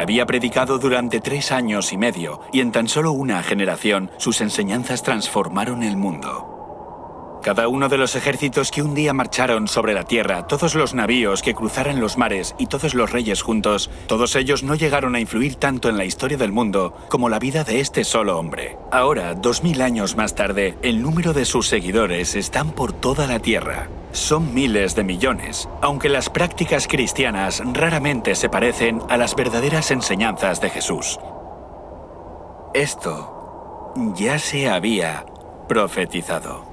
Había predicado durante 3 años y medio, y en tan solo una generación, sus enseñanzas transformaron el mundo. Cada uno de los ejércitos que un día marcharon sobre la tierra, todos los navíos que cruzaran los mares y todos los reyes juntos, todos ellos no llegaron a influir tanto en la historia del mundo como la vida de este solo hombre. Ahora, 2000 años más tarde, el número de sus seguidores están por toda la tierra. Son miles de millones, aunque las prácticas cristianas raramente se parecen a las verdaderas enseñanzas de Jesús. Esto ya se había profetizado.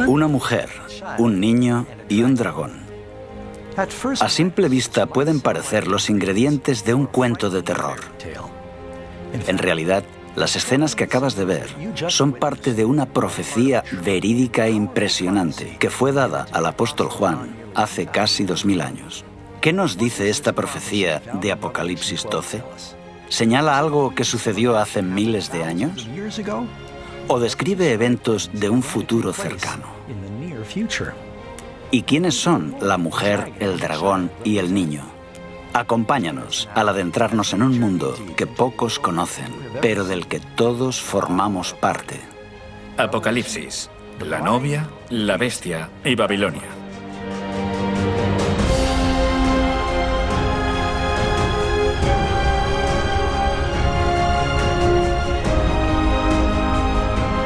Una mujer, un niño y un dragón. A simple vista pueden parecer los ingredientes de un cuento de terror. En realidad, las escenas que acabas de ver son parte de una profecía verídica e impresionante que fue dada al apóstol Juan hace casi 2000 años. ¿Qué nos dice esta profecía de Apocalipsis 12? ¿Señala algo que sucedió hace miles de años? ¿O describe eventos de un futuro cercano? ¿Y quiénes son la mujer, el dragón y el niño? Acompáñanos al adentrarnos en un mundo que pocos conocen, pero del que todos formamos parte. Apocalipsis, la novia, la bestia y Babilonia.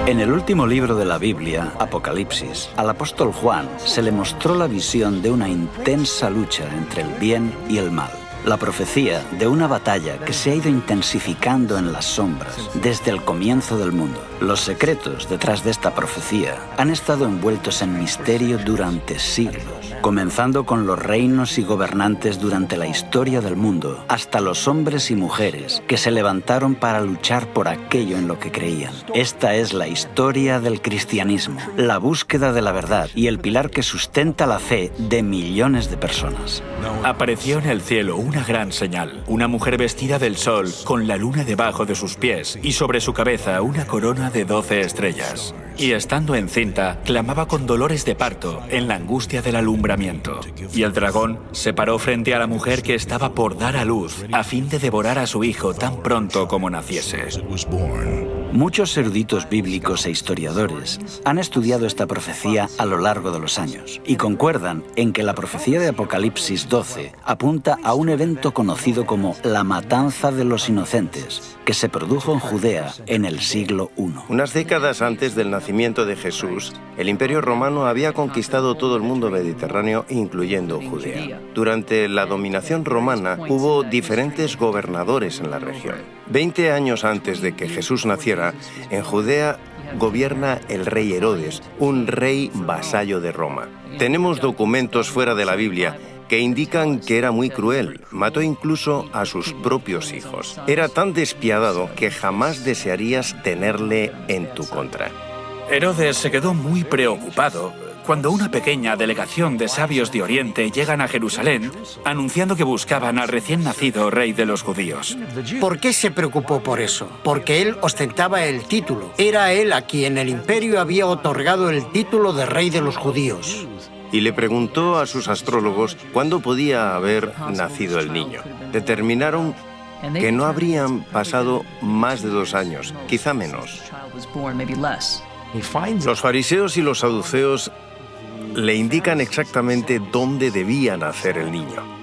En el último libro de la Biblia, Apocalipsis, al apóstol Juan se le mostró la visión de una intensa lucha entre el bien y el mal. La profecía de una batalla que se ha ido intensificando en las sombras desde el comienzo del mundo. Los secretos detrás de esta profecía han estado envueltos en misterio durante siglos, comenzando con los reinos y gobernantes durante la historia del mundo, hasta los hombres y mujeres que se levantaron para luchar por aquello en lo que creían. Esta es la historia del cristianismo, la búsqueda de la verdad y el pilar que sustenta la fe de millones de personas. Apareció en el cielo una gran señal, una mujer vestida del sol, con la luna debajo de sus pies y sobre su cabeza una corona de 12 estrellas. Y estando encinta, clamaba con dolores de parto en la angustia del alumbramiento. Y el dragón se paró frente a la mujer que estaba por dar a luz, a fin de devorar a su hijo tan pronto como naciese. Muchos eruditos bíblicos e historiadores han estudiado esta profecía a lo largo de los años y concuerdan en que la profecía de Apocalipsis 12 apunta a un evento conocido como la matanza de los inocentes, que se produjo en Judea en el siglo I. Unas décadas antes del nacimiento de Jesús, el Imperio Romano había conquistado todo el mundo mediterráneo, incluyendo Judea. Durante la dominación romana hubo diferentes gobernadores en la región. 20 años antes de que Jesús naciera, en Judea gobierna el rey Herodes, un rey vasallo de Roma. Tenemos documentos fuera de la Biblia que indican que era muy cruel. Mató incluso a sus propios hijos. Era tan despiadado que jamás desearías tenerle en tu contra. Herodes se quedó muy preocupado cuando una pequeña delegación de sabios de Oriente llegan a Jerusalén anunciando que buscaban al recién nacido rey de los judíos. ¿Por qué se preocupó por eso? Porque él ostentaba el título. Era él a quien el imperio había otorgado el título de rey de los judíos. Y le preguntó a sus astrólogos cuándo podía haber nacido el niño. Determinaron que no habrían pasado más de 2 años, quizá menos. Los fariseos y los saduceos le indican exactamente dónde debía nacer el niño.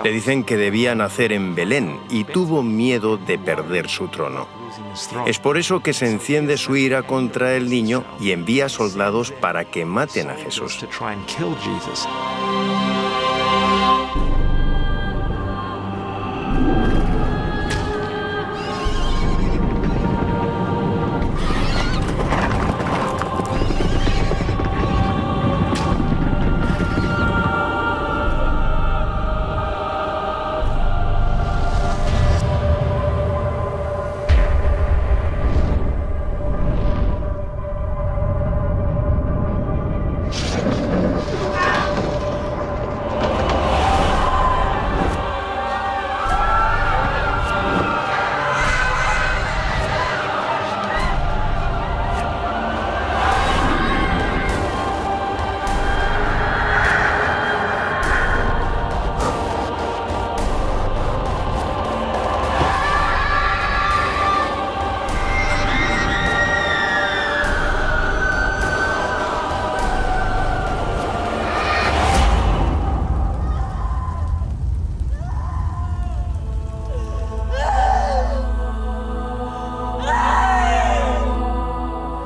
Le dicen que debía nacer en Belén y tuvo miedo de perder su trono. Es por eso que se enciende su ira contra el niño y envía soldados para que maten a Jesús.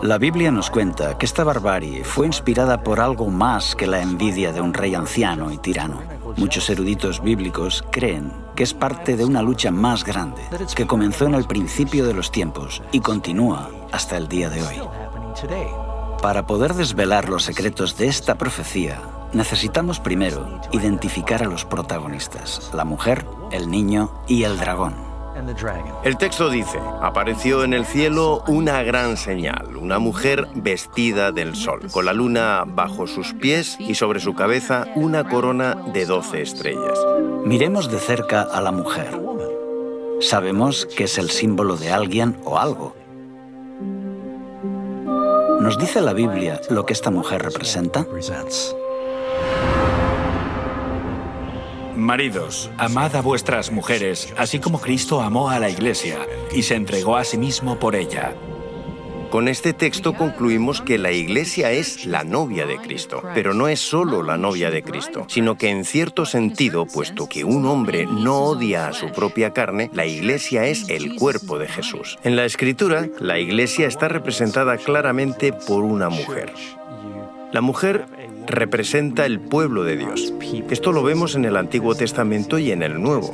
La Biblia nos cuenta que esta barbarie fue inspirada por algo más que la envidia de un rey anciano y tirano. Muchos eruditos bíblicos creen que es parte de una lucha más grande, que comenzó en el principio de los tiempos y continúa hasta el día de hoy. Para poder desvelar los secretos de esta profecía, necesitamos primero identificar a los protagonistas, la mujer, el niño y el dragón. El texto dice, apareció en el cielo una gran señal, una mujer vestida del sol, con la luna bajo sus pies y sobre su cabeza una corona de 12 estrellas. Miremos de cerca a la mujer. Sabemos que es el símbolo de alguien o algo. ¿Nos dice la Biblia lo que esta mujer representa? Maridos, amad a vuestras mujeres, así como Cristo amó a la Iglesia y se entregó a sí mismo por ella, Con este texto concluimos que la Iglesia es la novia de Cristo, pero no es solo la novia de Cristo, sino que en cierto sentido, puesto que un hombre no odia a su propia carne, la Iglesia es el cuerpo de Jesús. En la Escritura, la Iglesia está representada claramente por una mujer. La mujer representa el pueblo de Dios. Esto lo vemos en el Antiguo Testamento y en el Nuevo.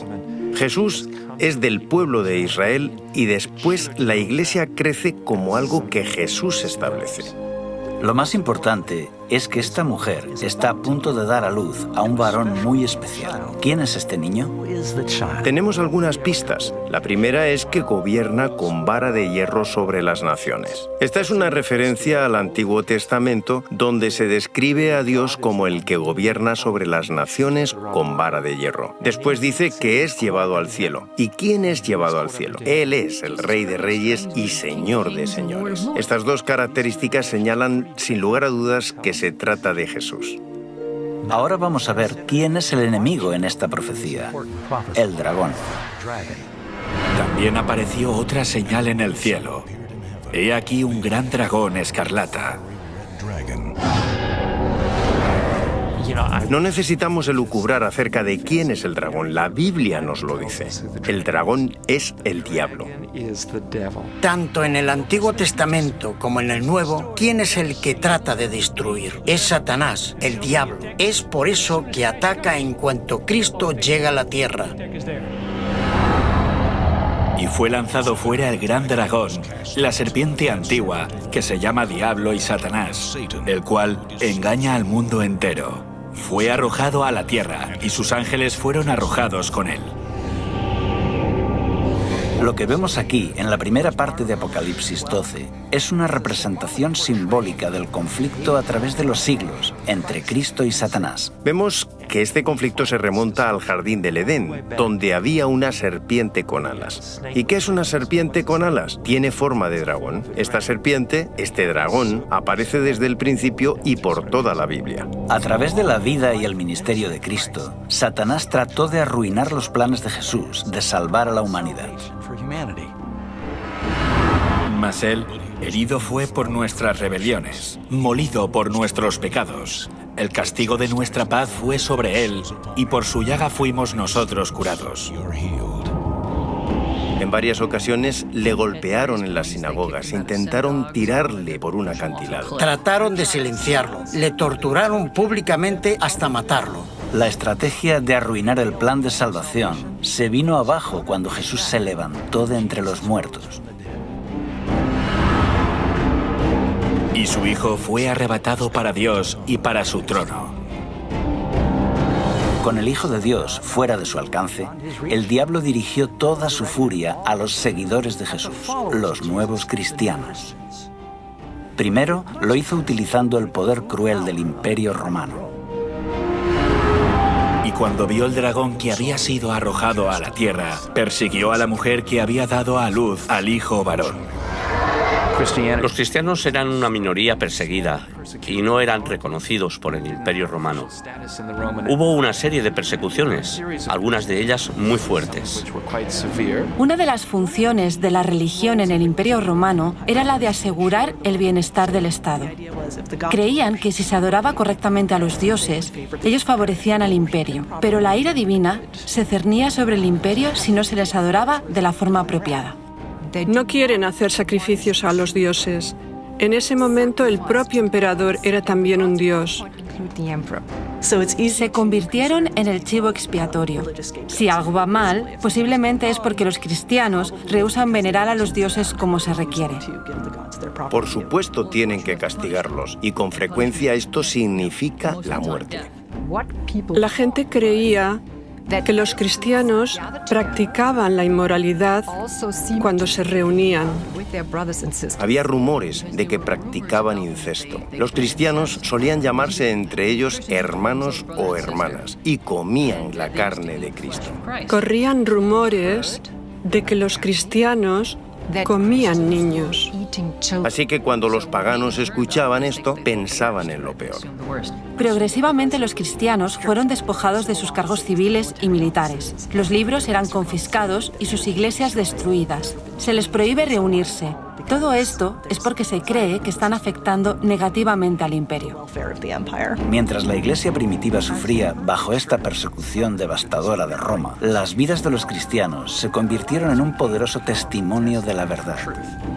Jesús es del pueblo de Israel y después la Iglesia crece como algo que Jesús establece. Lo más importante es que esta mujer está a punto de dar a luz a un varón muy especial. ¿Quién es este niño? Tenemos algunas pistas. La primera es que gobierna con vara de hierro sobre las naciones. Esta es una referencia al Antiguo Testamento, donde se describe a Dios como el que gobierna sobre las naciones con vara de hierro. Después dice que es llevado al cielo. ¿Y quién es llevado al cielo? Él es el Rey de Reyes y Señor de Señores. Estas dos características señalan, sin lugar a dudas, que se trata de Jesús. Ahora vamos a ver quién es el enemigo en esta profecía. El dragón. También apareció otra señal en el cielo. He aquí un gran dragón escarlata. No necesitamos elucubrar acerca de quién es el dragón. La Biblia nos lo dice. El dragón es el diablo. Tanto en el Antiguo Testamento como en el Nuevo, ¿quién es el que trata de destruir? Es Satanás, el diablo. Es por eso que ataca en cuanto Cristo llega a la tierra. Y fue lanzado fuera el gran dragón, la serpiente antigua, que se llama Diablo y Satanás, el cual engaña al mundo entero. Fue arrojado a la tierra, y sus ángeles fueron arrojados con él. Lo que vemos aquí, en la primera parte de Apocalipsis 12, es una representación simbólica del conflicto a través de los siglos entre Cristo y Satanás. Vemos que este conflicto se remonta al jardín del Edén, donde había una serpiente con alas. ¿Y qué es una serpiente con alas? Tiene forma de dragón. Esta serpiente, este dragón, aparece desde el principio y por toda la Biblia. A través de la vida y el ministerio de Cristo, Satanás trató de arruinar los planes de Jesús, de salvar a la humanidad. Mas él, herido fue por nuestras rebeliones, molido por nuestros pecados. El castigo de nuestra paz fue sobre él, y por su llaga fuimos nosotros curados. En varias ocasiones le golpearon en las sinagogas, intentaron tirarle por un acantilado. Trataron de silenciarlo, le torturaron públicamente hasta matarlo. La estrategia de arruinar el plan de salvación se vino abajo cuando Jesús se levantó de entre los muertos. Y su Hijo fue arrebatado para Dios y para su trono. Con el Hijo de Dios fuera de su alcance, el diablo dirigió toda su furia a los seguidores de Jesús, los nuevos cristianos. Primero, lo hizo utilizando el poder cruel del Imperio Romano. Y cuando vio el dragón que había sido arrojado a la tierra, persiguió a la mujer que había dado a luz al hijo varón. Los cristianos eran una minoría perseguida y no eran reconocidos por el Imperio Romano. Hubo una serie de persecuciones, algunas de ellas muy fuertes. Una de las funciones de la religión en el Imperio Romano era la de asegurar el bienestar del Estado. Creían que si se adoraba correctamente a los dioses, ellos favorecían al imperio, pero la ira divina se cernía sobre el imperio si no se les adoraba de la forma apropiada. No quieren hacer sacrificios a los dioses. En ese momento el propio emperador era también un dios. Se convirtieron en el chivo expiatorio. Si algo va mal, posiblemente es porque los cristianos rehúsan venerar a los dioses como se requiere. Por supuesto tienen que castigarlos, y con frecuencia esto significa la muerte. La gente creía que los cristianos practicaban la inmoralidad cuando se reunían. Había rumores de que practicaban incesto. Los cristianos solían llamarse entre ellos hermanos o hermanas y comían la carne de Cristo. Corrían rumores de que los cristianos comían niños. Así que cuando los paganos escuchaban esto, pensaban en lo peor. Progresivamente los cristianos fueron despojados de sus cargos civiles y militares. Los libros eran confiscados y sus iglesias destruidas. Se les prohíbe reunirse, Todo esto es porque se cree que están afectando negativamente al imperio. Mientras la Iglesia primitiva sufría bajo esta persecución devastadora de Roma, las vidas de los cristianos se convirtieron en un poderoso testimonio de la verdad.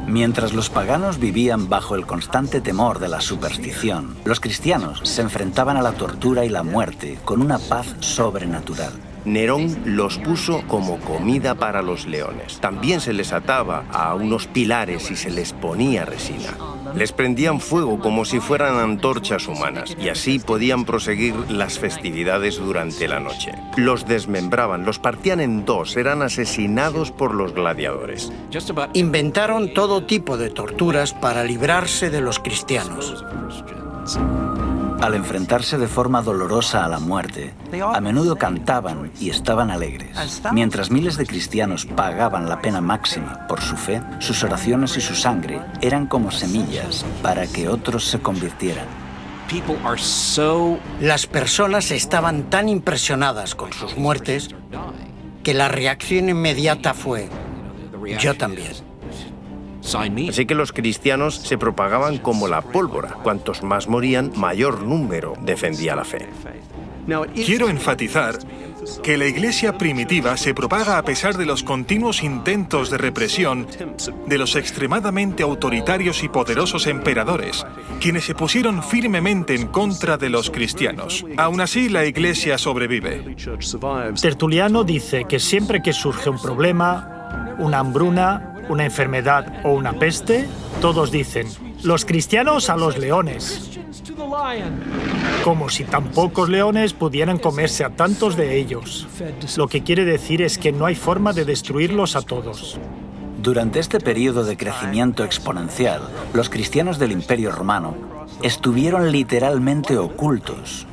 Mientras los paganos vivían bajo el constante temor de la superstición, los cristianos se enfrentaban a la tortura y la muerte con una paz sobrenatural. Nerón los puso como comida para los leones. También se les ataba a unos pilares y se les ponía resina. Les prendían fuego como si fueran antorchas humanas y así podían proseguir las festividades durante la noche. Los desmembraban, los partían en dos, eran asesinados por los gladiadores. Inventaron todo tipo de torturas para librarse de los cristianos. Al enfrentarse de forma dolorosa a la muerte, a menudo cantaban y estaban alegres. Mientras miles de cristianos pagaban la pena máxima por su fe, sus oraciones y su sangre eran como semillas para que otros se convirtieran. Las personas estaban tan impresionadas con sus muertes que la reacción inmediata fue: yo también. Así que los cristianos se propagaban como la pólvora. Cuantos más morían, mayor número defendía la fe. Quiero enfatizar que la Iglesia primitiva se propaga a pesar de los continuos intentos de represión de los extremadamente autoritarios y poderosos emperadores, quienes se pusieron firmemente en contra de los cristianos. Aún así, la Iglesia sobrevive. Tertuliano dice que siempre que surge un problema, una hambruna, una enfermedad o una peste, todos dicen: los cristianos a los leones. Como si tan pocos leones pudieran comerse a tantos de ellos. Lo que quiere decir es que no hay forma de destruirlos a todos. Durante este periodo de crecimiento exponencial, los cristianos del Imperio Romano estuvieron literalmente ocultos.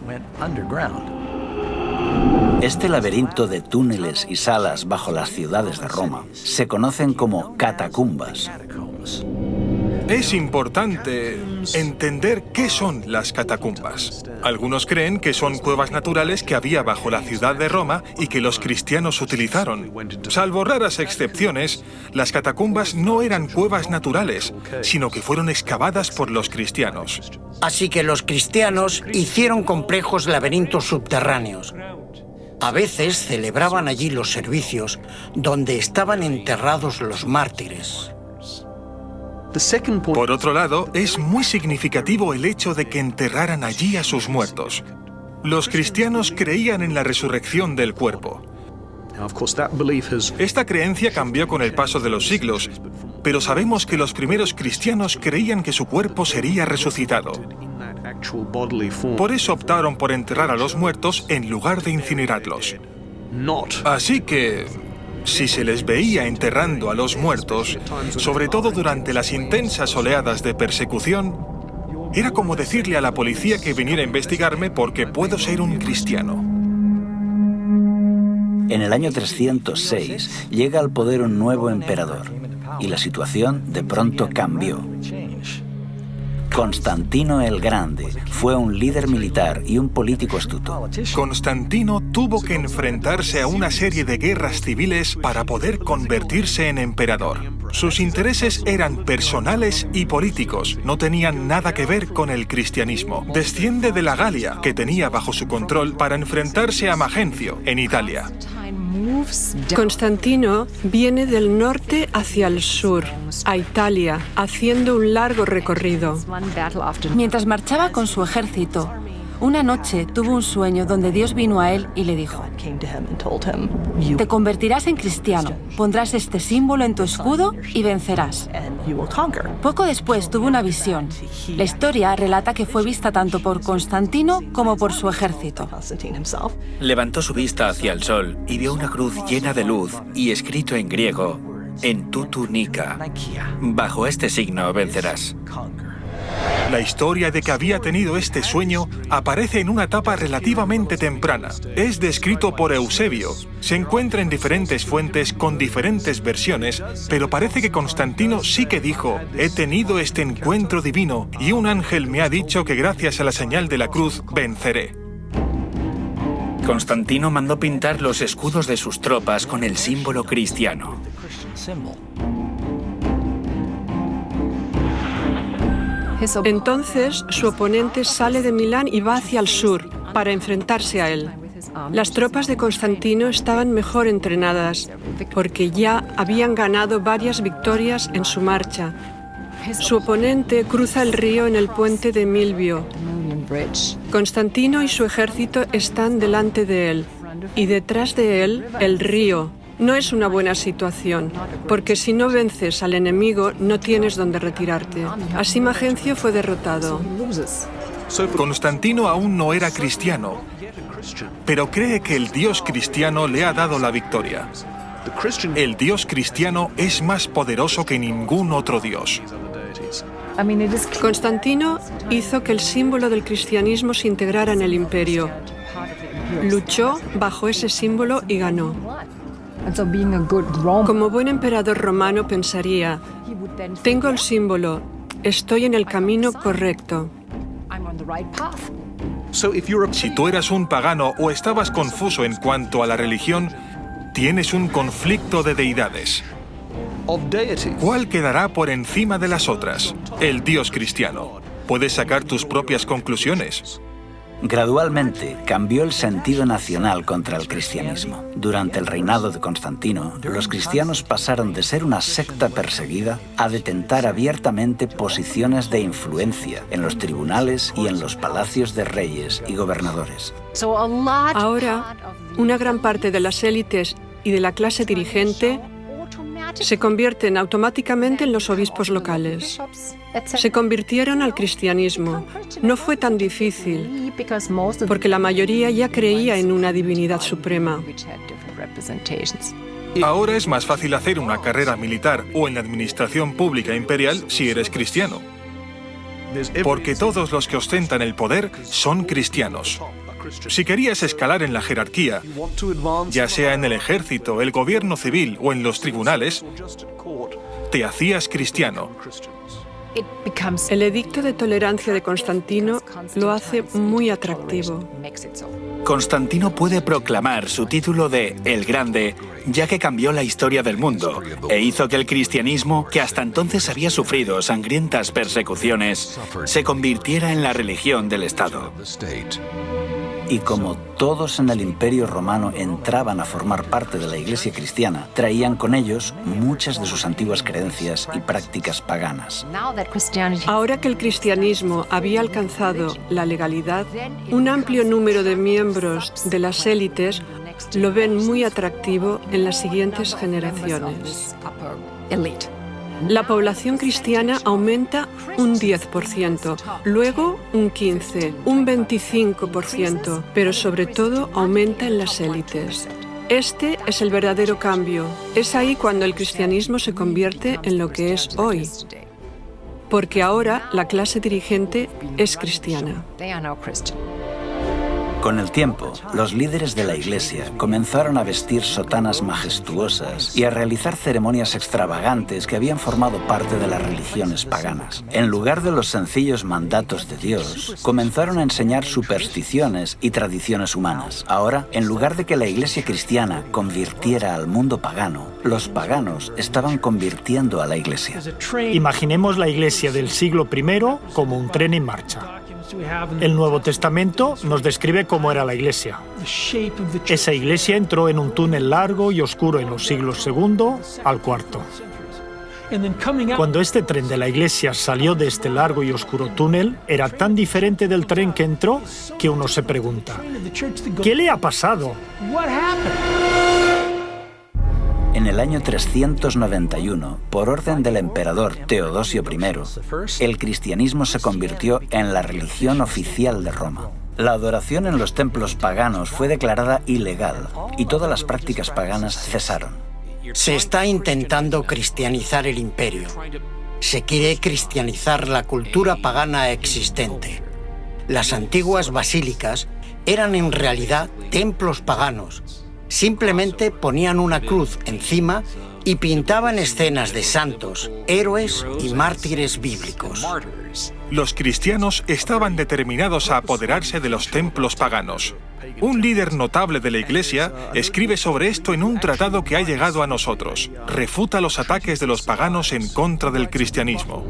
Este laberinto de túneles y salas bajo las ciudades de Roma se conocen como catacumbas. Es importante entender qué son las catacumbas. Algunos creen que son cuevas naturales que había bajo la ciudad de Roma y que los cristianos utilizaron. Salvo raras excepciones, las catacumbas no eran cuevas naturales, sino que fueron excavadas por los cristianos. Así que los cristianos hicieron complejos laberintos subterráneos. A veces celebraban allí los servicios donde estaban enterrados los mártires. Por otro lado, es muy significativo el hecho de que enterraran allí a sus muertos. Los cristianos creían en la resurrección del cuerpo. Esta creencia cambió con el paso de los siglos, pero sabemos que los primeros cristianos creían que su cuerpo sería resucitado. Por eso optaron por enterrar a los muertos en lugar de incinerarlos. Así que, si se les veía enterrando a los muertos, sobre todo durante las intensas oleadas de persecución, era como decirle a la policía que viniera a investigarme porque puedo ser un cristiano. En el año 306 llega al poder un nuevo emperador y la situación de pronto cambió. Constantino el Grande fue un líder militar y un político astuto. Constantino tuvo que enfrentarse a una serie de guerras civiles para poder convertirse en emperador. Sus intereses eran personales y políticos, no tenían nada que ver con el cristianismo. Desciende de la Galia, que tenía bajo su control, para enfrentarse a Magencio, en Italia. Constantino viene del norte hacia el sur, a Italia, haciendo un largo recorrido. Mientras marchaba con su ejército, una noche tuvo un sueño donde Dios vino a él y le dijo: te convertirás en cristiano, pondrás este símbolo en tu escudo y vencerás. Poco después tuvo una visión. La historia relata que fue vista tanto por Constantino como por su ejército. Levantó su vista hacia el sol y vio una cruz llena de luz y escrito en griego: en tu túnica. Bajo este signo vencerás. La historia de que había tenido este sueño aparece en una etapa relativamente temprana. Es descrito por Eusebio. Se encuentra en diferentes fuentes con diferentes versiones, pero parece que Constantino sí que dijo: he tenido este encuentro divino y un ángel me ha dicho que gracias a la señal de la cruz venceré. Constantino mandó pintar los escudos de sus tropas con el símbolo cristiano. Entonces, su oponente sale de Milán y va hacia el sur para enfrentarse a él. Las tropas de Constantino estaban mejor entrenadas porque ya habían ganado varias victorias en su marcha. Su oponente cruza el río en el puente de Milvio. Constantino y su ejército están delante de él y detrás de él el río. No es una buena situación, porque si no vences al enemigo no tienes dónde retirarte. Así Magencio fue derrotado. Constantino aún no era cristiano, pero cree que el Dios cristiano le ha dado la victoria. El Dios cristiano es más poderoso que ningún otro Dios. Constantino hizo que el símbolo del cristianismo se integrara en el imperio. Luchó bajo ese símbolo y ganó. Como buen emperador romano pensaría, tengo el símbolo, estoy en el camino correcto. Si tú eras un pagano o estabas confuso en cuanto a la religión, tienes un conflicto de deidades. ¿Cuál quedará por encima de las otras? El Dios cristiano. Puedes sacar tus propias conclusiones. Gradualmente cambió el sentido nacional contra el cristianismo. Durante el reinado de Constantino, los cristianos pasaron de ser una secta perseguida a detentar abiertamente posiciones de influencia en los tribunales y en los palacios de reyes y gobernadores. Ahora, una gran parte de las élites y de la clase dirigente se convierten automáticamente en los obispos locales. Se convirtieron al cristianismo. No fue tan difícil, porque la mayoría ya creía en una divinidad suprema. Ahora es más fácil hacer una carrera militar o en la administración pública imperial si eres cristiano. Porque todos los que ostentan el poder son cristianos. Si querías escalar en la jerarquía, ya sea en el ejército, el gobierno civil o en los tribunales, te hacías cristiano. El edicto de tolerancia de Constantino lo hace muy atractivo. Constantino puede proclamar su título de El Grande, ya que cambió la historia del mundo e hizo que el cristianismo, que hasta entonces había sufrido sangrientas persecuciones, se convirtiera en la religión del Estado. Y como todos en el Imperio Romano entraban a formar parte de la Iglesia cristiana, traían con ellos muchas de sus antiguas creencias y prácticas paganas. Ahora que el cristianismo había alcanzado la legalidad, un amplio número de miembros de las élites lo ven muy atractivo en las siguientes generaciones. La población cristiana aumenta un 10%, luego un 15%, un 25%, pero sobre todo aumenta en las élites. Este es el verdadero cambio. Es ahí cuando el cristianismo se convierte en lo que es hoy. Porque ahora la clase dirigente es cristiana. Con el tiempo, los líderes de la Iglesia comenzaron a vestir sotanas majestuosas y a realizar ceremonias extravagantes que habían formado parte de las religiones paganas. En lugar de los sencillos mandatos de Dios, comenzaron a enseñar supersticiones y tradiciones humanas. Ahora, en lugar de que la Iglesia cristiana convirtiera al mundo pagano, los paganos estaban convirtiendo a la Iglesia. Imaginemos la Iglesia del siglo I como un tren en marcha. El Nuevo Testamento nos describe cómo era la Iglesia. Esa Iglesia entró en un túnel largo y oscuro en los siglos II al IV. Cuando este tren de la Iglesia salió de este largo y oscuro túnel, era tan diferente del tren que entró que uno se pregunta, ¿qué le ha pasado? En el año 391, por orden del emperador Teodosio I, el cristianismo se convirtió en la religión oficial de Roma. La adoración en los templos paganos fue declarada ilegal y todas las prácticas paganas cesaron. Se está intentando cristianizar el imperio. Se quiere cristianizar la cultura pagana existente. Las antiguas basílicas eran en realidad templos paganos. Simplemente ponían una cruz encima y pintaban escenas de santos, héroes y mártires bíblicos. Los cristianos estaban determinados a apoderarse de los templos paganos. Un líder notable de la Iglesia escribe sobre esto en un tratado que ha llegado a nosotros. Refuta los ataques de los paganos en contra del cristianismo.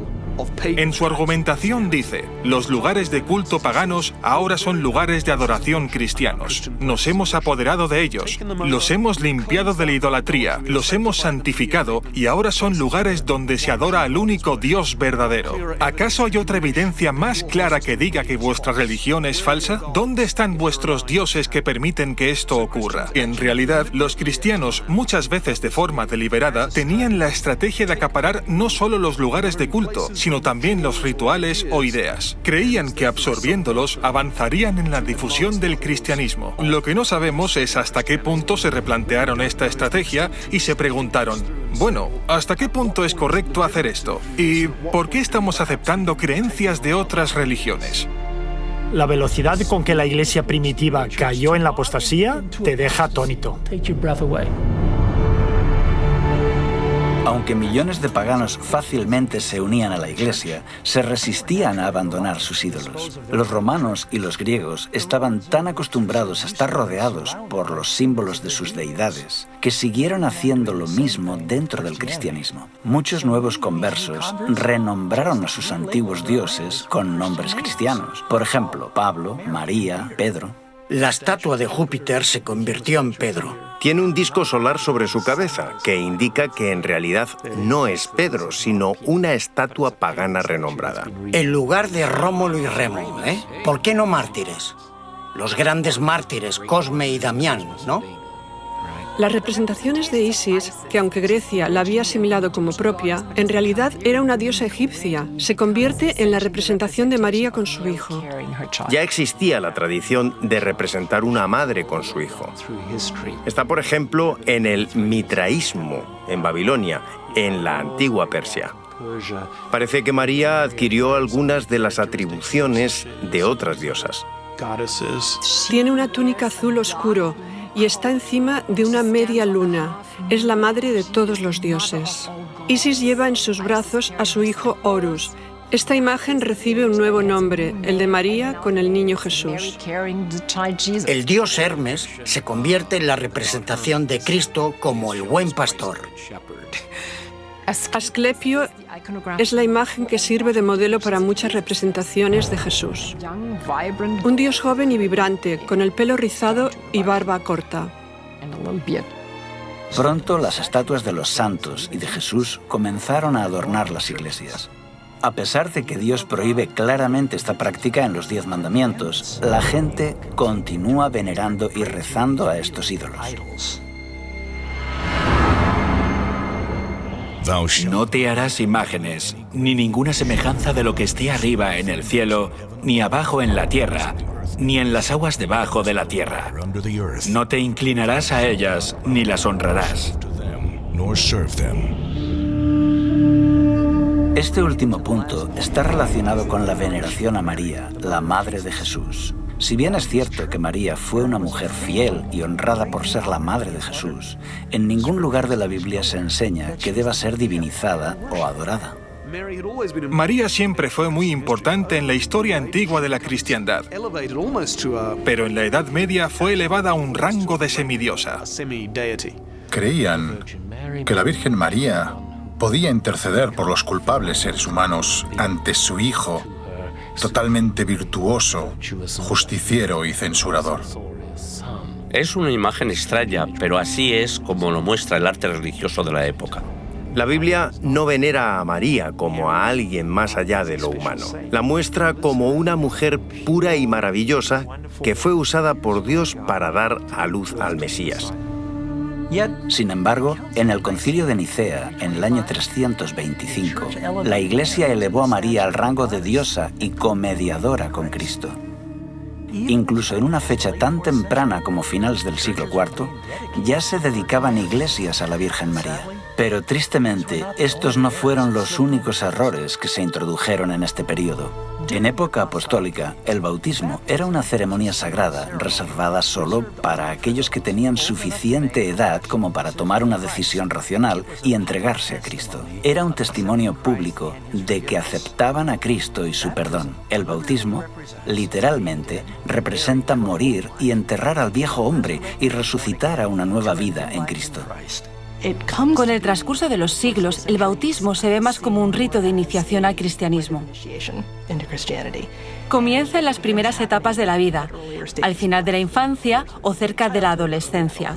En su argumentación dice, los lugares de culto paganos ahora son lugares de adoración cristianos. Nos hemos apoderado de ellos, los hemos limpiado de la idolatría, los hemos santificado y ahora son lugares donde se adora al único Dios verdadero. ¿Acaso hay otra evidencia más clara que diga que vuestra religión es falsa? ¿Dónde están vuestros dioses que permiten que esto ocurra? En realidad, los cristianos, muchas veces de forma deliberada, tenían la estrategia de acaparar no solo los lugares de culto, sino también los rituales o ideas. Creían que absorbiéndolos avanzarían en la difusión del cristianismo. Lo que no sabemos es hasta qué punto se replantearon esta estrategia y se preguntaron, bueno, ¿hasta qué punto es correcto hacer esto? ¿Y por qué estamos aceptando creencias de otras religiones? La velocidad con que la iglesia primitiva cayó en la apostasía te deja atónito. Aunque millones de paganos fácilmente se unían a la iglesia, se resistían a abandonar sus ídolos. Los romanos y los griegos estaban tan acostumbrados a estar rodeados por los símbolos de sus deidades que siguieron haciendo lo mismo dentro del cristianismo. Muchos nuevos conversos renombraron a sus antiguos dioses con nombres cristianos. Por ejemplo, Pablo, María, Pedro. La estatua de Júpiter se convirtió en Pedro. Tiene un disco solar sobre su cabeza, que indica que en realidad no es Pedro, sino una estatua pagana renombrada. En lugar de Rómulo y Remo, ¿eh? ¿Por qué no mártires? Los grandes mártires, Cosme y Damián, ¿no? Las representaciones de Isis, que aunque Grecia la había asimilado como propia, en realidad era una diosa egipcia, se convierte en la representación de María con su hijo. Ya existía la tradición de representar una madre con su hijo. Está, por ejemplo, en el mitraísmo, en Babilonia, en la antigua Persia. Parece que María adquirió algunas de las atribuciones de otras diosas. Tiene una túnica azul oscuro y está encima de una media luna. Es la madre de todos los dioses. Isis lleva en sus brazos a su hijo Horus. Esta imagen recibe un nuevo nombre, el de María con el niño Jesús. El dios Hermes se convierte en la representación de Cristo como el buen pastor. Asclepio es la imagen que sirve de modelo para muchas representaciones de Jesús. Un dios joven y vibrante, con el pelo rizado y barba corta. Pronto las estatuas de los santos y de Jesús comenzaron a adornar las iglesias. A pesar de que Dios prohíbe claramente esta práctica en los 10 mandamientos, la gente continúa venerando y rezando a estos ídolos. No te harás imágenes, ni ninguna semejanza de lo que esté arriba en el cielo, ni abajo en la tierra, ni en las aguas debajo de la tierra. No te inclinarás a ellas, ni las honrarás. Este último punto está relacionado con la veneración a María, la madre de Jesús. Si bien es cierto que María fue una mujer fiel y honrada por ser la madre de Jesús, en ningún lugar de la Biblia se enseña que deba ser divinizada o adorada. María siempre fue muy importante en la historia antigua de la cristiandad, pero en la Edad Media fue elevada a un rango de semidiosa. Creían que la Virgen María podía interceder por los culpables seres humanos ante su Hijo, totalmente virtuoso, justiciero y censurador. Es una imagen extraña, pero así es como lo muestra el arte religioso de la época. La Biblia no venera a María como a alguien más allá de lo humano. La muestra como una mujer pura y maravillosa que fue usada por Dios para dar a luz al Mesías. Sin embargo, en el Concilio de Nicea, en el año 325, la Iglesia elevó a María al rango de diosa y comediadora con Cristo. Incluso en una fecha tan temprana como finales del siglo IV, ya se dedicaban iglesias a la Virgen María. Pero tristemente, estos no fueron los únicos errores que se introdujeron en este periodo. En época apostólica, el bautismo era una ceremonia sagrada reservada solo para aquellos que tenían suficiente edad como para tomar una decisión racional y entregarse a Cristo. Era un testimonio público de que aceptaban a Cristo y su perdón. El bautismo, literalmente, representa morir y enterrar al viejo hombre y resucitar a una nueva vida en Cristo. Con el transcurso de los siglos, el bautismo se ve más como un rito de iniciación al cristianismo. Comienza en las primeras etapas de la vida, al final de la infancia o cerca de la adolescencia,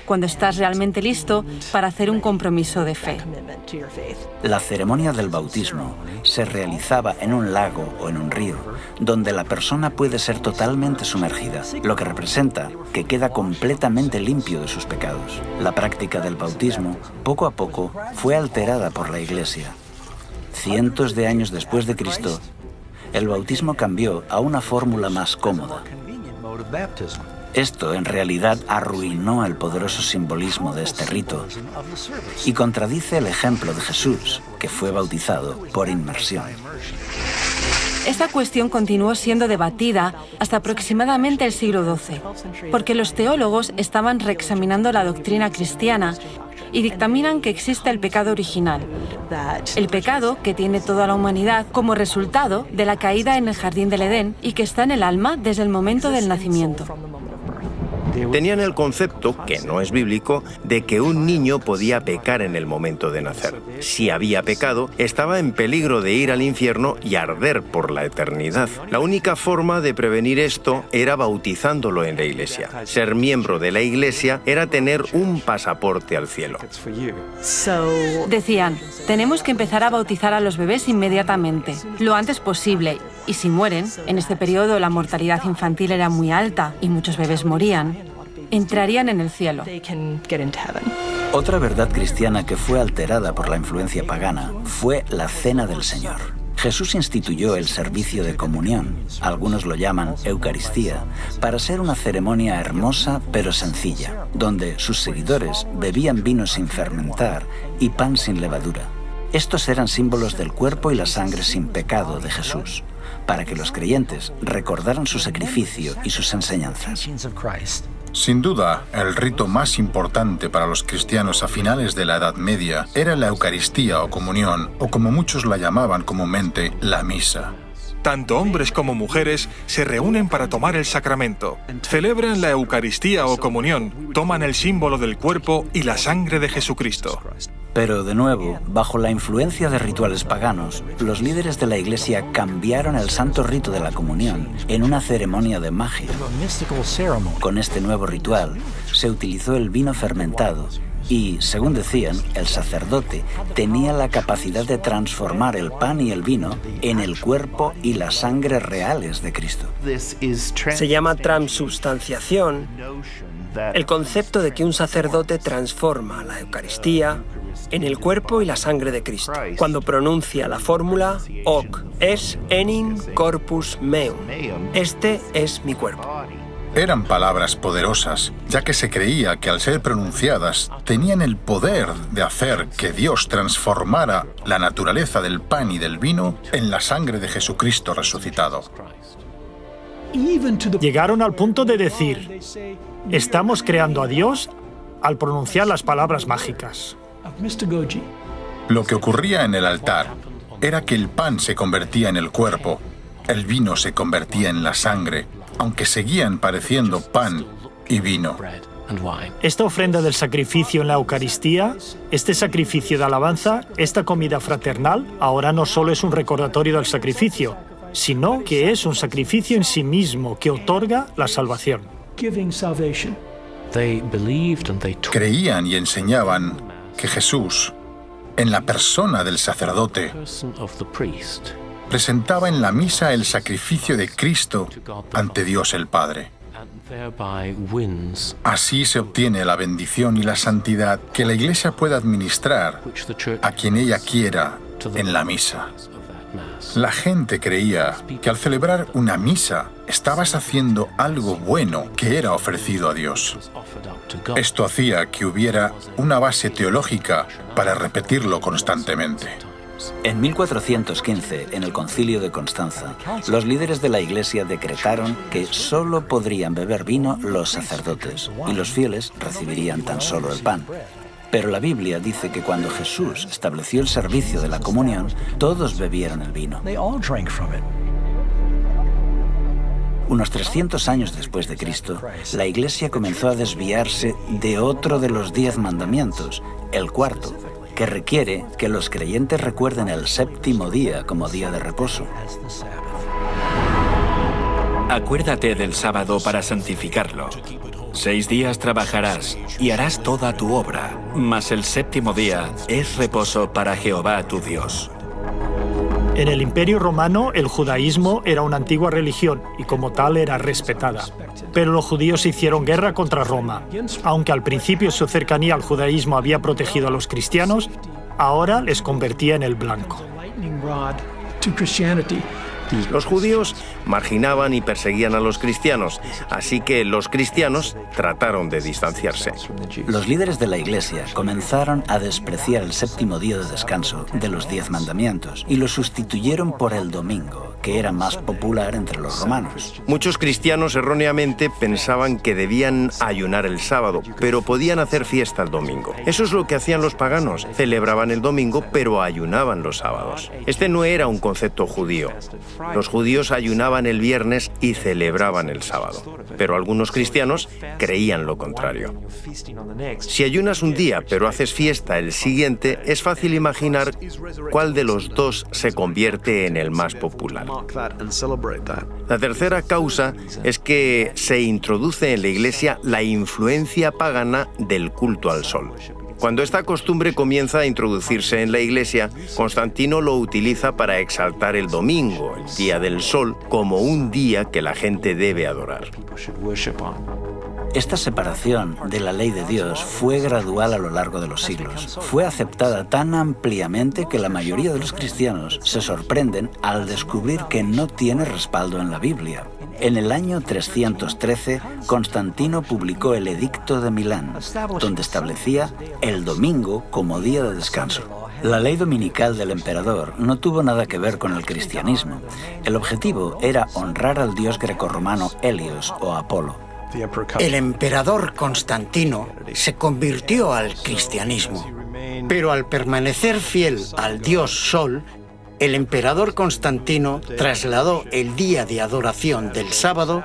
cuando estás realmente listo para hacer un compromiso de fe. La ceremonia del bautismo se realizaba en un lago o en un río, donde la persona puede ser totalmente sumergida, lo que representa que queda completamente limpio de sus pecados. La práctica del bautismo, poco a poco, fue alterada por la Iglesia. Cientos de años después de Cristo, el bautismo cambió a una fórmula más cómoda. Esto en realidad arruinó el poderoso simbolismo de este rito y contradice el ejemplo de Jesús, que fue bautizado por inmersión. Esta cuestión continuó siendo debatida hasta aproximadamente el siglo XII, porque los teólogos estaban reexaminando la doctrina cristiana y dictaminan que existe el pecado original, el pecado que tiene toda la humanidad como resultado de la caída en el jardín del Edén y que está en el alma desde el momento del nacimiento. Tenían el concepto, que no es bíblico, de que un niño podía pecar en el momento de nacer. Si había pecado, estaba en peligro de ir al infierno y arder por la eternidad. La única forma de prevenir esto era bautizándolo en la iglesia. Ser miembro de la iglesia era tener un pasaporte al cielo. Decían, tenemos que empezar a bautizar a los bebés inmediatamente, lo antes posible, y si mueren, en este periodo la mortalidad infantil era muy alta y muchos bebés morían, entrarían en el cielo. Otra verdad cristiana que fue alterada por la influencia pagana fue la Cena del Señor. Jesús instituyó el servicio de comunión, algunos lo llaman Eucaristía, para ser una ceremonia hermosa pero sencilla, donde sus seguidores bebían vino sin fermentar y pan sin levadura. Estos eran símbolos del cuerpo y la sangre sin pecado de Jesús, para que los creyentes recordaran su sacrificio y sus enseñanzas. Sin duda, el rito más importante para los cristianos a finales de la Edad Media era la Eucaristía o comunión, o como muchos la llamaban comúnmente, la misa. Tanto hombres como mujeres se reúnen para tomar el sacramento. Celebran la Eucaristía o comunión, toman el símbolo del cuerpo y la sangre de Jesucristo. Pero, de nuevo, bajo la influencia de rituales paganos, los líderes de la Iglesia cambiaron el santo rito de la comunión en una ceremonia de magia. Con este nuevo ritual, se utilizó el vino fermentado y, según decían, el sacerdote tenía la capacidad de transformar el pan y el vino en el cuerpo y la sangre reales de Cristo. Se llama transubstanciación el concepto de que un sacerdote transforma la Eucaristía en el cuerpo y la sangre de Cristo, cuando pronuncia la fórmula hoc es enim corpus meum. Este es mi cuerpo. Eran palabras poderosas, ya que se creía que al ser pronunciadas tenían el poder de hacer que Dios transformara la naturaleza del pan y del vino en la sangre de Jesucristo resucitado. Llegaron al punto de decir, estamos creando a Dios al pronunciar las palabras mágicas. Lo que ocurría en el altar era que el pan se convertía en el cuerpo, el vino se convertía en la sangre, aunque seguían pareciendo pan y vino. Esta ofrenda del sacrificio en la Eucaristía, este sacrificio de alabanza, esta comida fraternal, ahora no solo es un recordatorio del sacrificio, sino que es un sacrificio en sí mismo que otorga la salvación. Creían y enseñaban que Jesús, en la persona del sacerdote, presentaba en la misa el sacrificio de Cristo ante Dios el Padre. Así se obtiene la bendición y la santidad que la Iglesia puede administrar a quien ella quiera en la misa. La gente creía que al celebrar una misa estabas haciendo algo bueno que era ofrecido a Dios. Esto hacía que hubiera una base teológica para repetirlo constantemente. En 1415, en el Concilio de Constanza, los líderes de la Iglesia decretaron que solo podrían beber vino los sacerdotes y los fieles recibirían tan solo el pan. Pero la Biblia dice que cuando Jesús estableció el servicio de la comunión, todos bebieron el vino. Unos 300 años después de Cristo, la Iglesia comenzó a desviarse de otro de los 10 mandamientos, el cuarto, que requiere que los creyentes recuerden el séptimo día como día de reposo. Acuérdate del sábado para santificarlo. 6 días trabajarás y harás toda tu obra, mas el séptimo día es reposo para Jehová tu Dios. En el Imperio Romano, el judaísmo era una antigua religión y como tal era respetada. Pero los judíos hicieron guerra contra Roma. Aunque al principio su cercanía al judaísmo había protegido a los cristianos, ahora les convertía en el blanco. Los judíos marginaban y perseguían a los cristianos, así que los cristianos trataron de distanciarse. Los líderes de la Iglesia comenzaron a despreciar el séptimo día de descanso de los 10 mandamientos y lo sustituyeron por el domingo, que era más popular entre los romanos. Muchos cristianos erróneamente pensaban que debían ayunar el sábado, pero podían hacer fiesta el domingo. Eso es lo que hacían los paganos. Celebraban el domingo, pero ayunaban los sábados. Este no era un concepto judío. Los judíos ayunaban el viernes y celebraban el sábado, pero algunos cristianos creían lo contrario. Si ayunas un día pero haces fiesta el siguiente, es fácil imaginar cuál de los dos se convierte en el más popular. La tercera causa es que se introduce en la Iglesia la influencia pagana del culto al sol. Cuando esta costumbre comienza a introducirse en la Iglesia, Constantino lo utiliza para exaltar el domingo, el día del sol, como un día que la gente debe adorar. Esta separación de la ley de Dios fue gradual a lo largo de los siglos. Fue aceptada tan ampliamente que la mayoría de los cristianos se sorprenden al descubrir que no tiene respaldo en la Biblia. En el año 313, Constantino publicó el Edicto de Milán, donde establecía el domingo como día de descanso. La ley dominical del emperador no tuvo nada que ver con el cristianismo. El objetivo era honrar al dios grecorromano Helios o Apolo. El emperador Constantino se convirtió al cristianismo, pero al permanecer fiel al dios Sol, el emperador Constantino trasladó el día de adoración del sábado,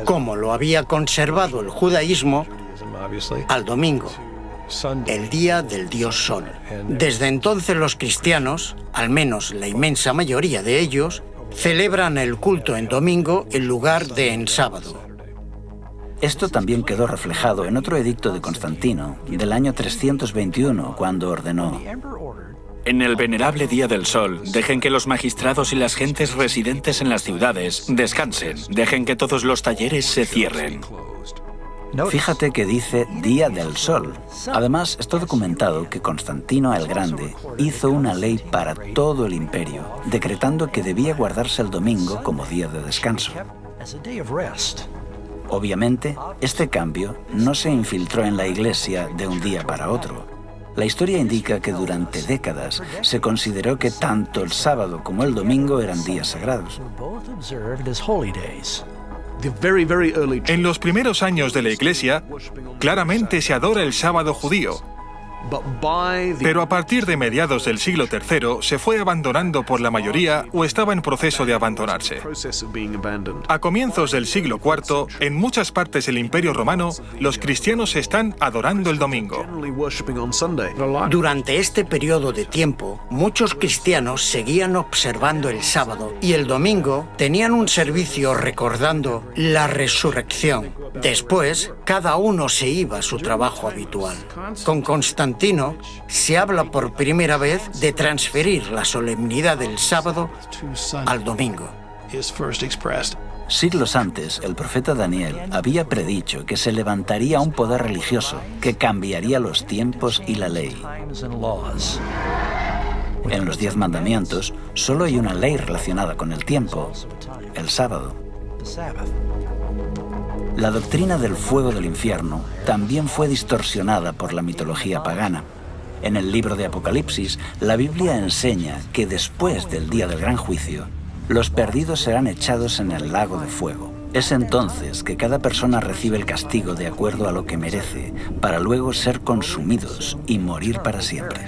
como lo había conservado el judaísmo, al domingo, el día del dios Sol. Desde entonces los cristianos, al menos la inmensa mayoría de ellos, celebran el culto en domingo en lugar de en sábado. Esto también quedó reflejado en otro edicto de Constantino, del año 321, cuando ordenó: En el venerable día del sol, dejen que los magistrados y las gentes residentes en las ciudades descansen. Dejen que todos los talleres se cierren. Fíjate que dice Día del Sol. Además, está documentado que Constantino el Grande hizo una ley para todo el imperio, decretando que debía guardarse el domingo como día de descanso. Obviamente, este cambio no se infiltró en la Iglesia de un día para otro. La historia indica que durante décadas se consideró que tanto el sábado como el domingo eran días sagrados. En los primeros años de la Iglesia, claramente se adora el sábado judío. Pero a partir de mediados del siglo III se fue abandonando por la mayoría o estaba en proceso de abandonarse. A comienzos del siglo IV, en muchas partes del Imperio Romano, los cristianos están adorando el domingo. Durante este periodo de tiempo, muchos cristianos seguían observando el sábado y el domingo tenían un servicio recordando la resurrección. Después, cada uno se iba a su trabajo habitual. Con Constantino se habla por primera vez de transferir la solemnidad del sábado al domingo. Siglos antes, el profeta Daniel había predicho que se levantaría un poder religioso que cambiaría los tiempos y la ley. En los 10 mandamientos, solo hay una ley relacionada con el tiempo, el sábado. La doctrina del fuego del infierno también fue distorsionada por la mitología pagana. En el libro de Apocalipsis, la Biblia enseña que después del día del gran juicio, los perdidos serán echados en el lago de fuego. Es entonces que cada persona recibe el castigo de acuerdo a lo que merece, para luego ser consumidos y morir para siempre.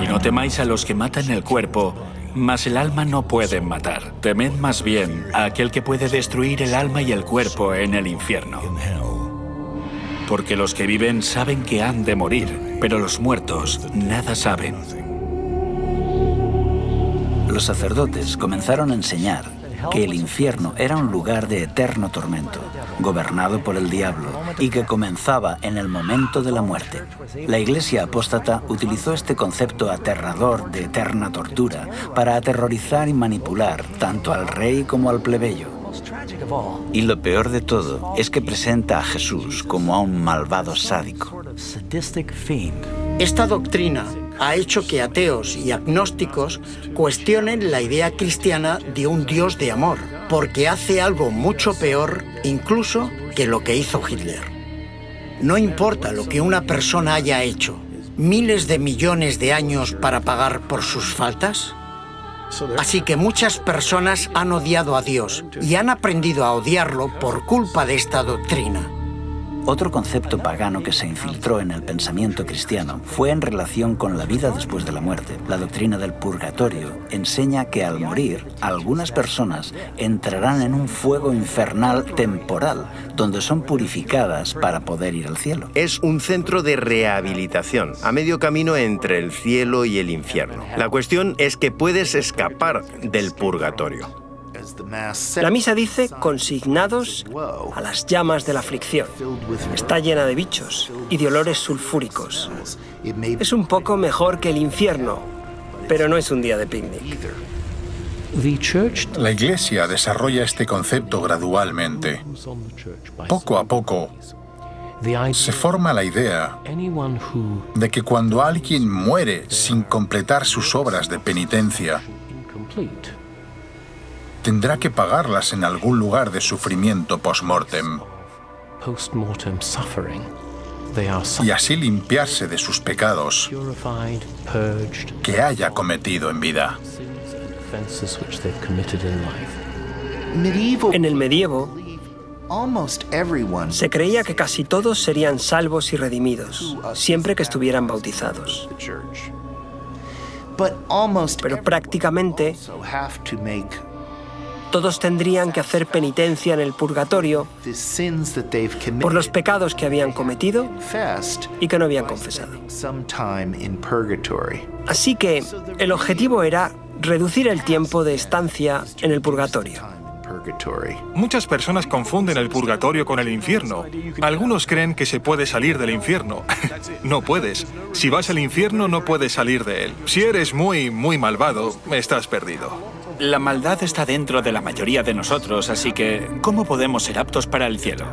Y no temáis a los que matan el cuerpo, Mas el alma no pueden matar. Temed más bien a aquel que puede destruir el alma y el cuerpo en el infierno. Porque los que viven saben que han de morir, pero los muertos nada saben. Los sacerdotes comenzaron a enseñar que el infierno era un lugar de eterno tormento, gobernado por el diablo, y que comenzaba en el momento de la muerte. La Iglesia apóstata utilizó este concepto aterrador de eterna tortura para aterrorizar y manipular tanto al rey como al plebeyo. Y lo peor de todo es que presenta a Jesús como a un malvado sádico. Esta doctrina ha hecho que ateos y agnósticos cuestionen la idea cristiana de un Dios de amor, porque hace algo mucho peor incluso que lo que hizo Hitler. No importa lo que una persona haya hecho, miles de millones de años para pagar por sus faltas. Así que muchas personas han odiado a Dios y han aprendido a odiarlo por culpa de esta doctrina. Otro concepto pagano que se infiltró en el pensamiento cristiano fue en relación con la vida después de la muerte. La doctrina del purgatorio enseña que al morir, algunas personas entrarán en un fuego infernal temporal, donde son purificadas para poder ir al cielo. Es un centro de rehabilitación, a medio camino entre el cielo y el infierno. La cuestión es que puedes escapar del purgatorio. La misa dice consignados a las llamas de la aflicción. Está llena de bichos y de olores sulfúricos. Es un poco mejor que el infierno, pero no es un día de picnic. La Iglesia desarrolla este concepto gradualmente. Poco a poco, se forma la idea de que cuando alguien muere sin completar sus obras de penitencia, tendrá que pagarlas en algún lugar de sufrimiento post-mortem y así limpiarse de sus pecados que haya cometido en vida. En el medievo, se creía que casi todos serían salvos y redimidos, siempre que estuvieran bautizados. Pero prácticamente todos tendrían que hacer penitencia en el purgatorio por los pecados que habían cometido y que no habían confesado. Así que el objetivo era reducir el tiempo de estancia en el purgatorio. Muchas personas confunden el purgatorio con el infierno. Algunos creen que se puede salir del infierno. No puedes. Si vas al infierno, no puedes salir de él. Si eres muy malvado, estás perdido. La maldad está dentro de la mayoría de nosotros, así que ¿cómo podemos ser aptos para el cielo?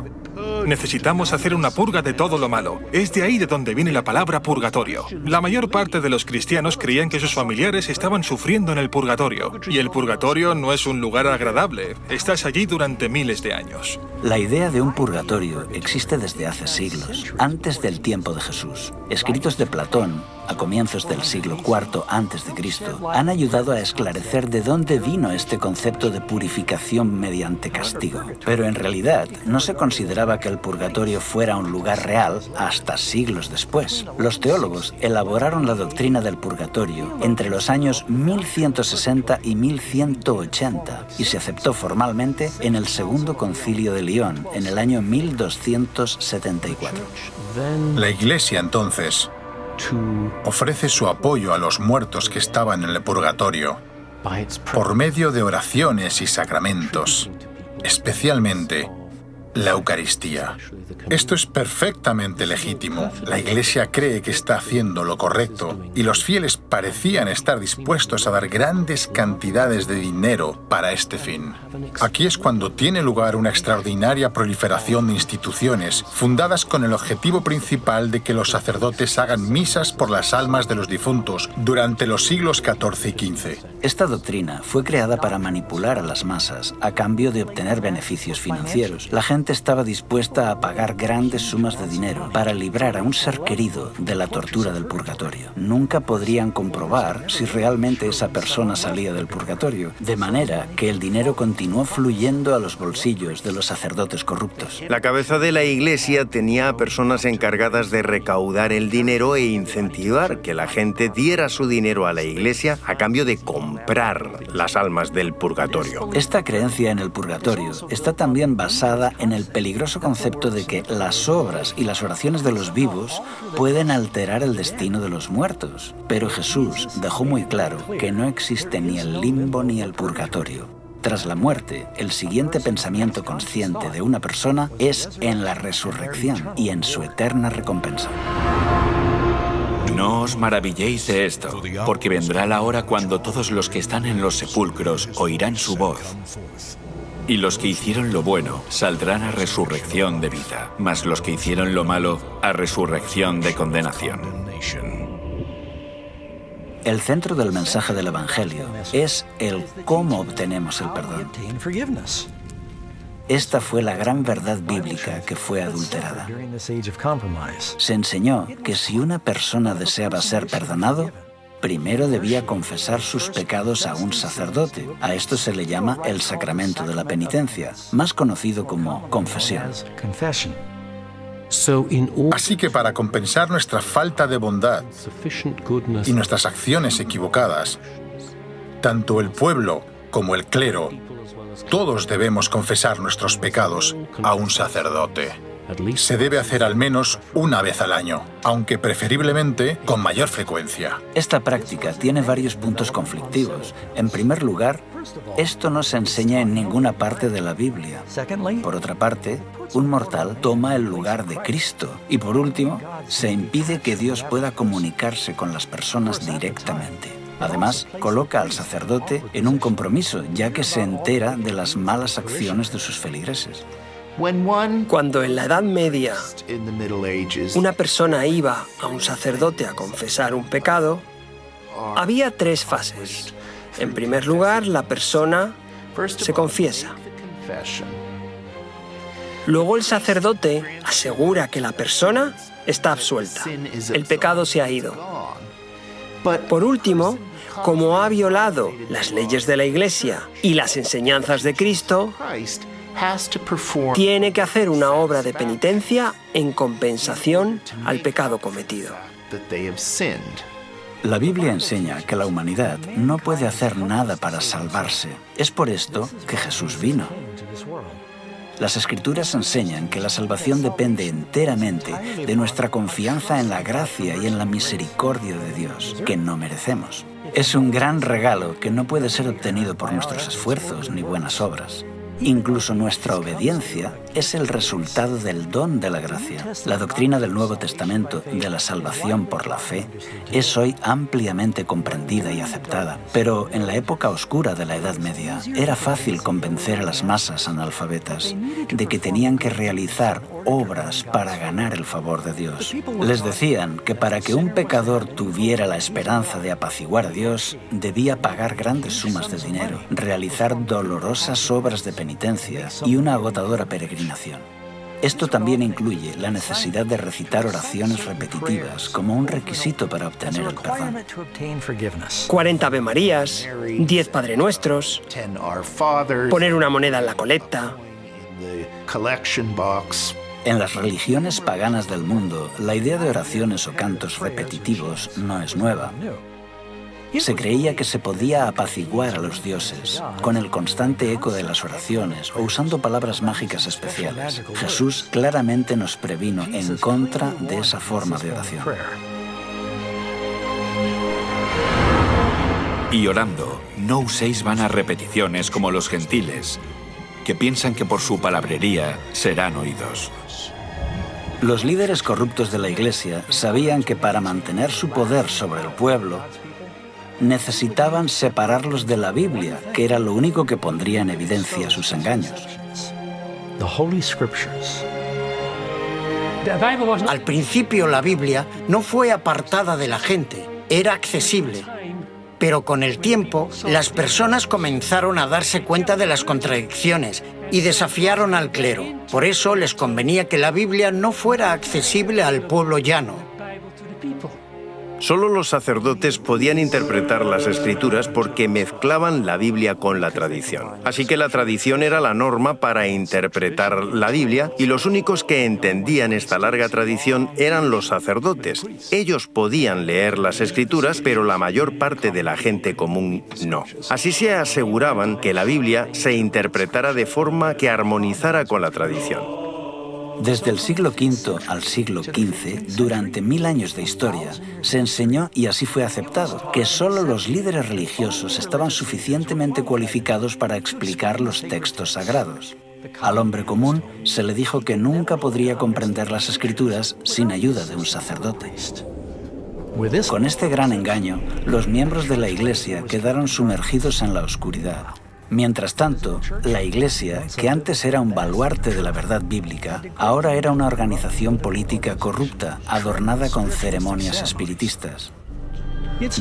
Necesitamos hacer una purga de todo lo malo. Es de ahí de donde viene la palabra purgatorio. La mayor parte de los cristianos creían que sus familiares estaban sufriendo en el purgatorio. Y el purgatorio no es un lugar agradable. Estás allí durante miles de años. La idea de un purgatorio existe desde hace siglos, antes del tiempo de Jesús. Escritos de Platón, a comienzos del siglo IV a.C., han ayudado a esclarecer de dónde vino este concepto de purificación mediante castigo. Pero en realidad no se consideraba que el purgatorio fuera un lugar real hasta siglos después. Los teólogos elaboraron la doctrina del purgatorio entre los años 1160 y 1180 y se aceptó formalmente en el Segundo Concilio de León en el año 1274. La Iglesia entonces ofrece su apoyo a los muertos que estaban en el purgatorio por medio de oraciones y sacramentos, especialmente la Eucaristía. Esto es perfectamente legítimo. La Iglesia cree que está haciendo lo correcto y los fieles parecían estar dispuestos a dar grandes cantidades de dinero para este fin. Aquí es cuando tiene lugar una extraordinaria proliferación de instituciones fundadas con el objetivo principal de que los sacerdotes hagan misas por las almas de los difuntos durante los siglos XIV y XV. Esta doctrina fue creada para manipular a las masas a cambio de obtener beneficios financieros. La gente gente estaba dispuesta a pagar grandes sumas de dinero para librar a un ser querido de la tortura del purgatorio. Nunca podrían comprobar si realmente esa persona salía del purgatorio, de manera que el dinero continuó fluyendo a los bolsillos de los sacerdotes corruptos. La cabeza de la Iglesia tenía a personas encargadas de recaudar el dinero e incentivar que la gente diera su dinero a la Iglesia a cambio de comprar las almas del purgatorio. Esta creencia en el purgatorio está también basada en el peligroso concepto de que las obras y las oraciones de los vivos pueden alterar el destino de los muertos. Pero Jesús dejó muy claro que no existe ni el limbo ni el purgatorio. Tras la muerte, el siguiente pensamiento consciente de una persona es en la resurrección y en su eterna recompensa. No os maravilléis de esto, porque vendrá la hora cuando todos los que están en los sepulcros oirán su voz. Y los que hicieron lo bueno saldrán a resurrección de vida, mas los que hicieron lo malo a resurrección de condenación. El centro del mensaje del Evangelio es el cómo obtenemos el perdón. Esta fue la gran verdad bíblica que fue adulterada. Se enseñó que si una persona deseaba ser perdonado, primero debía confesar sus pecados a un sacerdote. A esto se le llama el sacramento de la penitencia, más conocido como confesión. Así que para compensar nuestra falta de bondad y nuestras acciones equivocadas, tanto el pueblo como el clero, todos debemos confesar nuestros pecados a un sacerdote. Se debe hacer al menos una vez al año, aunque preferiblemente con mayor frecuencia. Esta práctica tiene varios puntos conflictivos. En primer lugar, esto no se enseña en ninguna parte de la Biblia. Por otra parte, un mortal toma el lugar de Cristo. Y por último, se impide que Dios pueda comunicarse con las personas directamente. Además, coloca al sacerdote en un compromiso, ya que se entera de las malas acciones de sus feligreses. Cuando en la Edad Media una persona iba a un sacerdote a confesar un pecado, había 3 fases. En primer lugar, la persona se confiesa. Luego el sacerdote asegura que la persona está absuelta. El pecado se ha ido. Por último, como ha violado las leyes de la Iglesia y las enseñanzas de Cristo, tiene que hacer una obra de penitencia en compensación al pecado cometido. La Biblia enseña que la humanidad no puede hacer nada para salvarse. Es por esto que Jesús vino. Las Escrituras enseñan que la salvación depende enteramente de nuestra confianza en la gracia y en la misericordia de Dios, que no merecemos. Es un gran regalo que no puede ser obtenido por nuestros esfuerzos ni buenas obras. Incluso nuestra obediencia es el resultado del don de la gracia. La doctrina del Nuevo Testamento de la salvación por la fe es hoy ampliamente comprendida y aceptada. Pero en la época oscura de la Edad Media era fácil convencer a las masas analfabetas de que tenían que realizar obras para ganar el favor de Dios. Les decían que para que un pecador tuviera la esperanza de apaciguar a Dios, debía pagar grandes sumas de dinero, realizar dolorosas obras de penitencia y una agotadora peregrinación. Esto también incluye la necesidad de recitar oraciones repetitivas como un requisito para obtener el perdón. 40 Ave Marías, 10 Padre Nuestros, poner una moneda en la colecta. En las religiones paganas del mundo, la idea de oraciones o cantos repetitivos no es nueva. Se creía que se podía apaciguar a los dioses con el constante eco de las oraciones o usando palabras mágicas especiales. Jesús claramente nos previno en contra de esa forma de oración. Y orando, no uséis vanas repeticiones como los gentiles, que piensan que por su palabrería serán oídos. Los líderes corruptos de la Iglesia sabían que para mantener su poder sobre el pueblo, necesitaban separarlos de la Biblia, que era lo único que pondría en evidencia sus engaños. Al principio la Biblia no fue apartada de la gente, era accesible. Pero con el tiempo, las personas comenzaron a darse cuenta de las contradicciones y desafiaron al clero. Por eso les convenía que la Biblia no fuera accesible al pueblo llano. Solo los sacerdotes podían interpretar las Escrituras porque mezclaban la Biblia con la tradición. Así que la tradición era la norma para interpretar la Biblia y los únicos que entendían esta larga tradición eran los sacerdotes. Ellos podían leer las Escrituras, pero la mayor parte de la gente común no. Así se aseguraban que la Biblia se interpretara de forma que armonizara con la tradición. Desde el siglo V al siglo XV, durante 1000 años de historia, se enseñó, y así fue aceptado, que solo los líderes religiosos estaban suficientemente cualificados para explicar los textos sagrados. Al hombre común se le dijo que nunca podría comprender las Escrituras sin ayuda de un sacerdote. Con este gran engaño, los miembros de la Iglesia quedaron sumergidos en la oscuridad. Mientras tanto, la Iglesia, que antes era un baluarte de la verdad bíblica, ahora era una organización política corrupta, adornada con ceremonias espiritistas.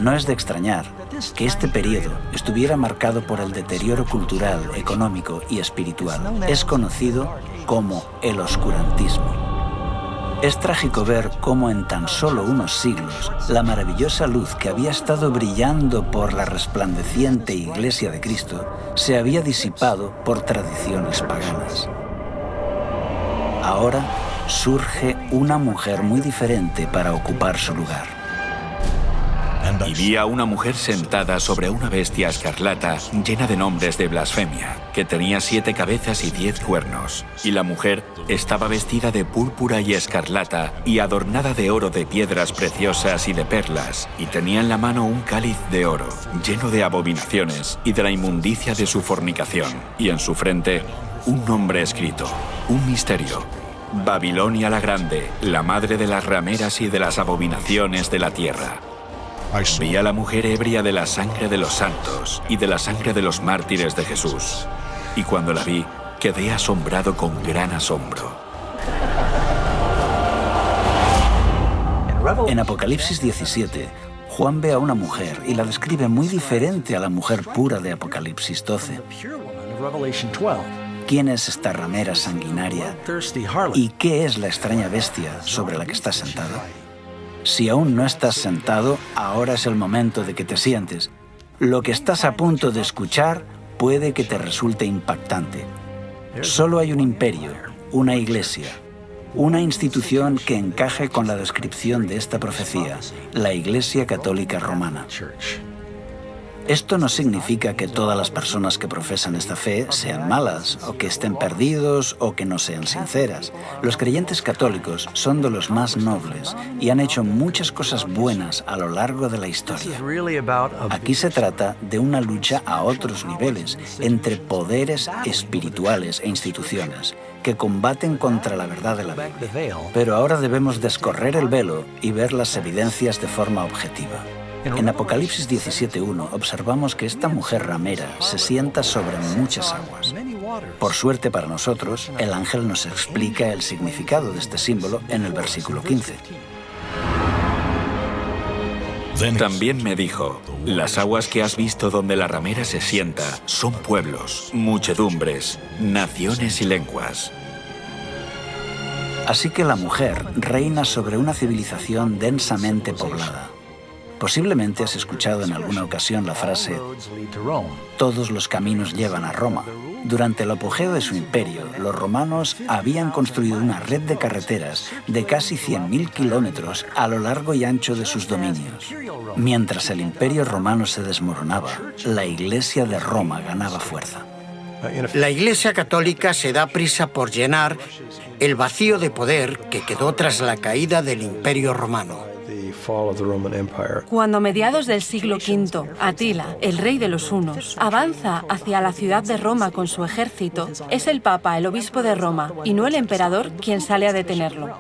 No es de extrañar que este periodo estuviera marcado por el deterioro cultural, económico y espiritual. Es conocido como el oscurantismo. Es trágico ver cómo en tan solo unos siglos la maravillosa luz que había estado brillando por la resplandeciente Iglesia de Cristo se había disipado por tradiciones paganas. Ahora surge una mujer muy diferente para ocupar su lugar. Y vi a una mujer sentada sobre una bestia escarlata llena de nombres de blasfemia, que tenía 7 cabezas y 10 cuernos. Y la mujer estaba vestida de púrpura y escarlata y adornada de oro, de piedras preciosas y de perlas, y tenía en la mano un cáliz de oro, lleno de abominaciones y de la inmundicia de su fornicación, y en su frente un nombre escrito, un misterio: Babilonia la Grande, la madre de las rameras y de las abominaciones de la tierra. Vi a la mujer ebria de la sangre de los santos y de la sangre de los mártires de Jesús. Y cuando la vi, quedé asombrado con gran asombro. En Apocalipsis 17, Juan ve a una mujer y la describe muy diferente a la mujer pura de Apocalipsis 12. ¿Quién es esta ramera sanguinaria? ¿Y qué es la extraña bestia sobre la que está sentado? Si aún no estás sentado, ahora es el momento de que te sientes. Lo que estás a punto de escuchar puede que te resulte impactante. Solo hay un imperio, una iglesia, una institución que encaje con la descripción de esta profecía, la Iglesia Católica Romana. Esto no significa que todas las personas que profesan esta fe sean malas, o que estén perdidos, o que no sean sinceras. Los creyentes católicos son de los más nobles y han hecho muchas cosas buenas a lo largo de la historia. Aquí se trata de una lucha a otros niveles, entre poderes espirituales e instituciones, que combaten contra la verdad de la Biblia. Pero ahora debemos descorrer el velo y ver las evidencias de forma objetiva. En Apocalipsis 17:1 observamos que esta mujer ramera se sienta sobre muchas aguas. Por suerte para nosotros, el ángel nos explica el significado de este símbolo en el versículo 15. También me dijo: las aguas que has visto donde la ramera se sienta son pueblos, muchedumbres, naciones y lenguas. Así que la mujer reina sobre una civilización densamente poblada. Posiblemente has escuchado en alguna ocasión la frase «todos los caminos llevan a Roma». Durante el apogeo de su imperio, los romanos habían construido una red de carreteras de casi 100.000 kilómetros a lo largo y ancho de sus dominios. Mientras el imperio romano se desmoronaba, la Iglesia de Roma ganaba fuerza. La Iglesia Católica se da prisa por llenar el vacío de poder que quedó tras la caída del Imperio Romano. Cuando a mediados del siglo V, Atila, el rey de los hunos, avanza hacia la ciudad de Roma con su ejército, es el Papa, el obispo de Roma, y no el emperador, quien sale a detenerlo.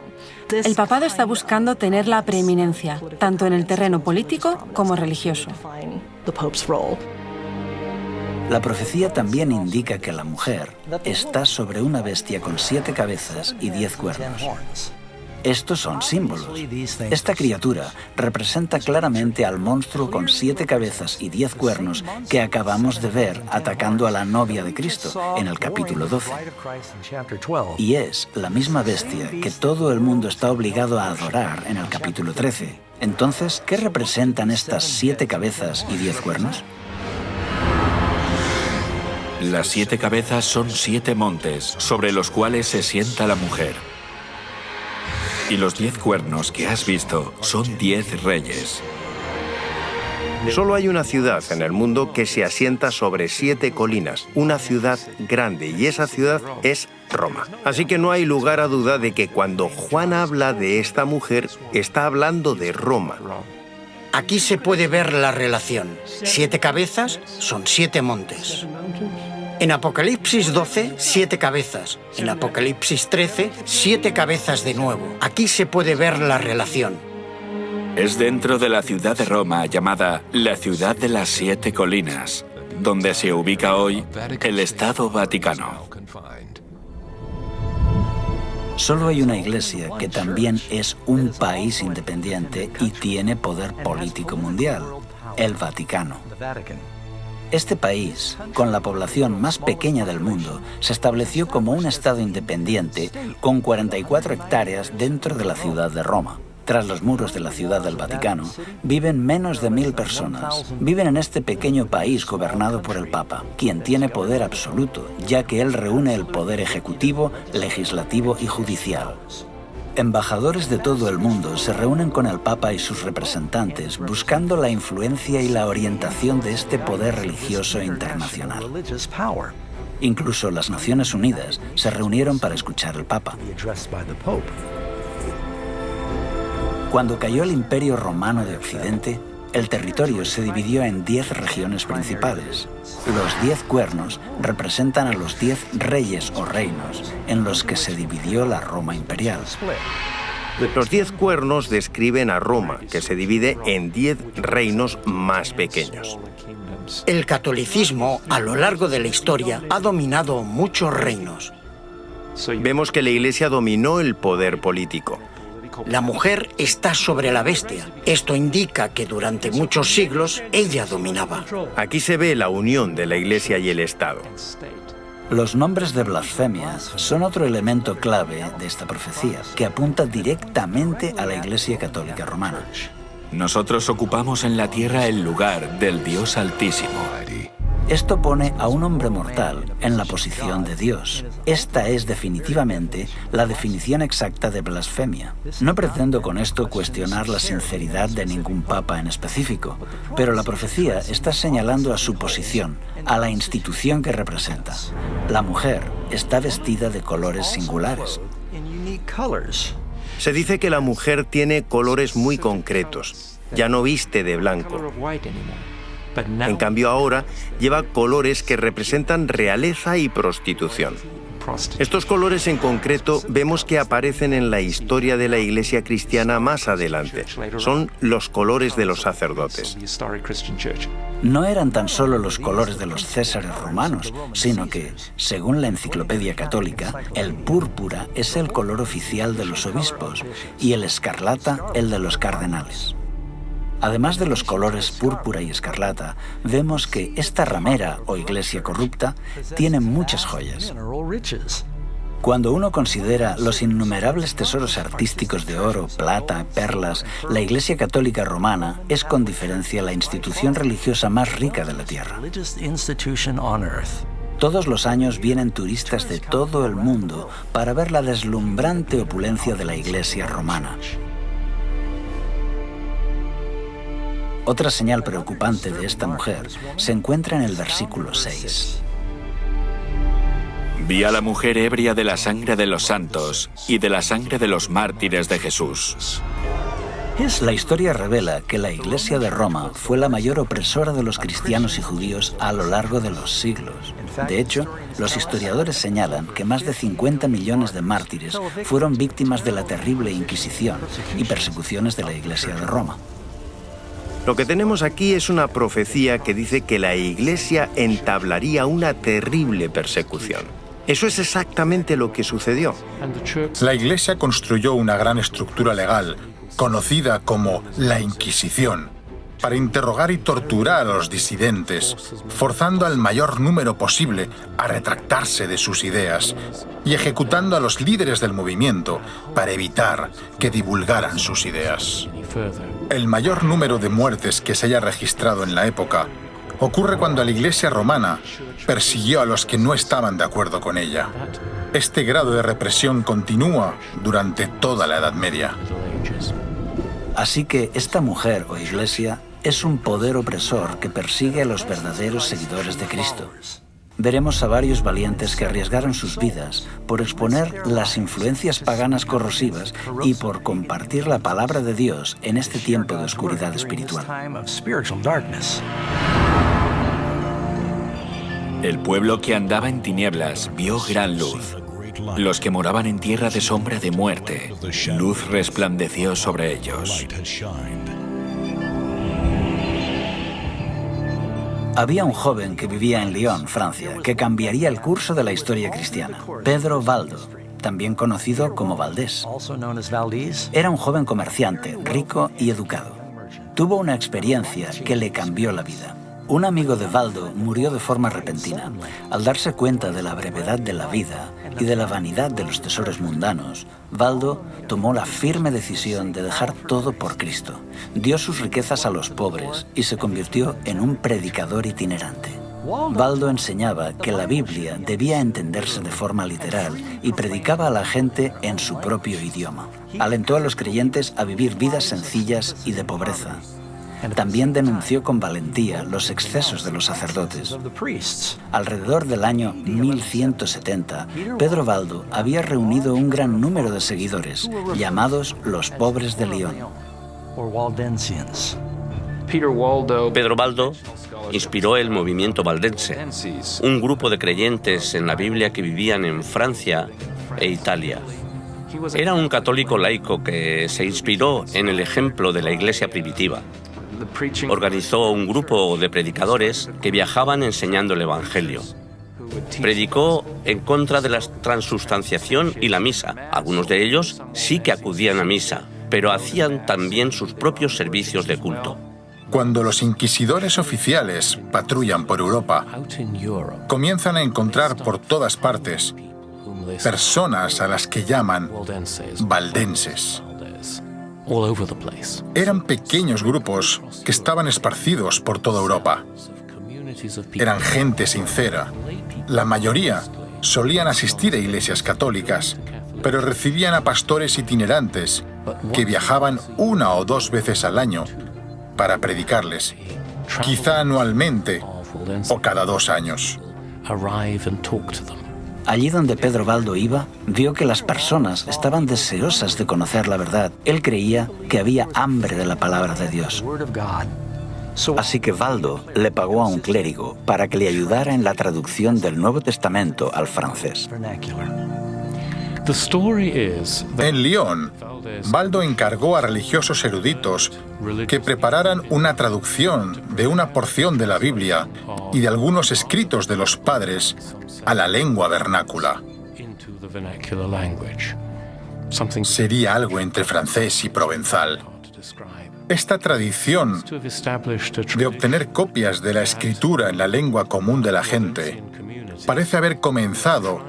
El papado está buscando tener la preeminencia, tanto en el terreno político como religioso. La profecía también indica que la mujer está sobre una bestia con 7 cabezas y 10 cuernos. Estos son símbolos. Esta criatura representa claramente al monstruo con 7 cabezas y 10 cuernos que acabamos de ver atacando a la novia de Cristo en el capítulo 12. Y es la misma bestia que todo el mundo está obligado a adorar en el capítulo 13. Entonces, ¿qué representan estas 7 cabezas y 10 cuernos? Las 7 cabezas son 7 montes sobre los cuales se sienta la mujer. Y los 10 cuernos que has visto son 10 reyes. Solo hay una ciudad en el mundo que se asienta sobre 7 colinas, una ciudad grande, y esa ciudad es Roma. Así que no hay lugar a duda de que cuando Juan habla de esta mujer, está hablando de Roma. Aquí se puede ver la relación. 7 cabezas son 7 montes. En Apocalipsis 12, 7 cabezas. En Apocalipsis 13, 7 cabezas de nuevo. Aquí se puede ver la relación. Es dentro de la ciudad de Roma llamada la ciudad de las 7 colinas, donde se ubica hoy el Estado Vaticano. Solo hay una iglesia que también es un país independiente y tiene poder político mundial, el Vaticano. Este país, con la población más pequeña del mundo, se estableció como un estado independiente con 44 hectáreas dentro de la ciudad de Roma. Tras los muros de la ciudad del Vaticano, viven menos de 1000 personas. Viven en este pequeño país gobernado por el Papa, quien tiene poder absoluto, ya que él reúne el poder ejecutivo, legislativo y judicial. Embajadores de todo el mundo se reúnen con el Papa y sus representantes buscando la influencia y la orientación de este poder religioso internacional. Incluso las Naciones Unidas se reunieron para escuchar al Papa. Cuando cayó el Imperio Romano de Occidente, el territorio se dividió en 10 regiones principales. Los 10 cuernos representan a los 10 reyes o reinos en los que se dividió la Roma imperial. Los 10 cuernos describen a Roma, que se divide en 10 reinos más pequeños. El catolicismo, a lo largo de la historia, ha dominado muchos reinos. Vemos que la Iglesia dominó el poder político. La mujer está sobre la bestia. Esto indica que durante muchos siglos ella dominaba. Aquí se ve la unión de la Iglesia y el Estado. Los nombres de blasfemia son otro elemento clave de esta profecía, que apunta directamente a la Iglesia Católica Romana. Nosotros ocupamos en la tierra el lugar del Dios Altísimo. Esto pone a un hombre mortal en la posición de Dios. Esta es definitivamente la definición exacta de blasfemia. No pretendo con esto cuestionar la sinceridad de ningún papa en específico, pero la profecía está señalando a su posición, a la institución que representa. La mujer está vestida de colores singulares. Se dice que la mujer tiene colores muy concretos. Ya no viste de blanco. En cambio ahora lleva colores que representan realeza y prostitución. Estos colores en concreto vemos que aparecen en la historia de la Iglesia cristiana más adelante. Son los colores de los sacerdotes. No eran tan solo los colores de los césares romanos, sino que, según la Enciclopedia Católica, el púrpura es el color oficial de los obispos y el escarlata el de los cardenales. Además de los colores púrpura y escarlata, vemos que esta ramera o iglesia corrupta tiene muchas joyas. Cuando uno considera los innumerables tesoros artísticos de oro, plata, perlas, la Iglesia Católica Romana es con diferencia la institución religiosa más rica de la tierra. Todos los años vienen turistas de todo el mundo para ver la deslumbrante opulencia de la Iglesia romana. Otra señal preocupante de esta mujer se encuentra en el versículo 6. Vi a la mujer ebria de la sangre de los santos y de la sangre de los mártires de Jesús. La historia revela que la Iglesia de Roma fue la mayor opresora de los cristianos y judíos a lo largo de los siglos. De hecho, los historiadores señalan que más de 50 millones de mártires fueron víctimas de la terrible Inquisición y persecuciones de la Iglesia de Roma. Lo que tenemos aquí es una profecía que dice que la Iglesia entablaría una terrible persecución. Eso es exactamente lo que sucedió. La Iglesia construyó una gran estructura legal, conocida como la Inquisición, para interrogar y torturar a los disidentes, forzando al mayor número posible a retractarse de sus ideas y ejecutando a los líderes del movimiento para evitar que divulgaran sus ideas. El mayor número de muertes que se haya registrado en la época ocurre cuando la Iglesia romana persiguió a los que no estaban de acuerdo con ella. Este grado de represión continúa durante toda la Edad Media. Así que esta mujer o iglesia es un poder opresor que persigue a los verdaderos seguidores de Cristo. Veremos a varios valientes que arriesgaron sus vidas por exponer las influencias paganas corrosivas y por compartir la palabra de Dios en este tiempo de oscuridad espiritual. El pueblo que andaba en tinieblas vio gran luz. Los que moraban en tierra de sombra de muerte, luz resplandeció sobre ellos. Había un joven que vivía en Lyon, Francia, que cambiaría el curso de la historia cristiana. Pedro Baldo, también conocido como Valdés. Era un joven comerciante, rico y educado. Tuvo una experiencia que le cambió la vida. Un amigo de Baldo murió de forma repentina. Al darse cuenta de la brevedad de la vida y de la vanidad de los tesoros mundanos, Baldo tomó la firme decisión de dejar todo por Cristo. Dio sus riquezas a los pobres y se convirtió en un predicador itinerante. Baldo enseñaba que la Biblia debía entenderse de forma literal y predicaba a la gente en su propio idioma. Alentó a los creyentes a vivir vidas sencillas y de pobreza. También denunció con valentía los excesos de los sacerdotes. Alrededor del año 1170, Pedro Baldo había reunido un gran número de seguidores, llamados los pobres de Lyon. Pedro Baldo inspiró el movimiento valdense, un grupo de creyentes en la Biblia que vivían en Francia e Italia. Era un católico laico que se inspiró en el ejemplo de la Iglesia primitiva. Organizó un grupo de predicadores que viajaban enseñando el Evangelio. Predicó en contra de la transustanciación y la misa. Algunos de ellos sí que acudían a misa, pero hacían también sus propios servicios de culto. Cuando los inquisidores oficiales patrullan por Europa, comienzan a encontrar por todas partes personas a las que llaman valdenses. Eran pequeños grupos que estaban esparcidos por toda Europa. Eran gente sincera. La mayoría solían asistir a iglesias católicas, pero recibían a pastores itinerantes que viajaban 1 o 2 veces al año para predicarles, quizá anualmente o cada 2 años. Allí donde Pedro Baldo iba, vio que las personas estaban deseosas de conocer la verdad. Él creía que había hambre de la palabra de Dios. Así que Baldo le pagó a un clérigo para que le ayudara en la traducción del Nuevo Testamento al francés. En Lyon, Baldo encargó a religiosos eruditos que prepararan una traducción de una porción de la Biblia y de algunos escritos de los padres a la lengua vernácula. Sería algo entre francés y provenzal. Esta tradición de obtener copias de la escritura en la lengua común de la gente parece haber comenzado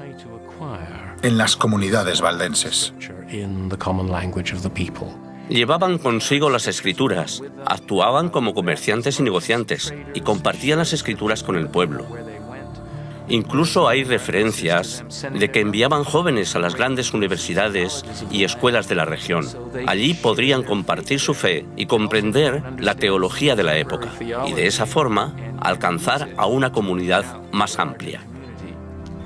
en las comunidades valdenses. Llevaban consigo las escrituras, actuaban como comerciantes y negociantes y compartían las escrituras con el pueblo. Incluso hay referencias de que enviaban jóvenes a las grandes universidades y escuelas de la región. Allí podrían compartir su fe y comprender la teología de la época, y de esa forma alcanzar a una comunidad más amplia.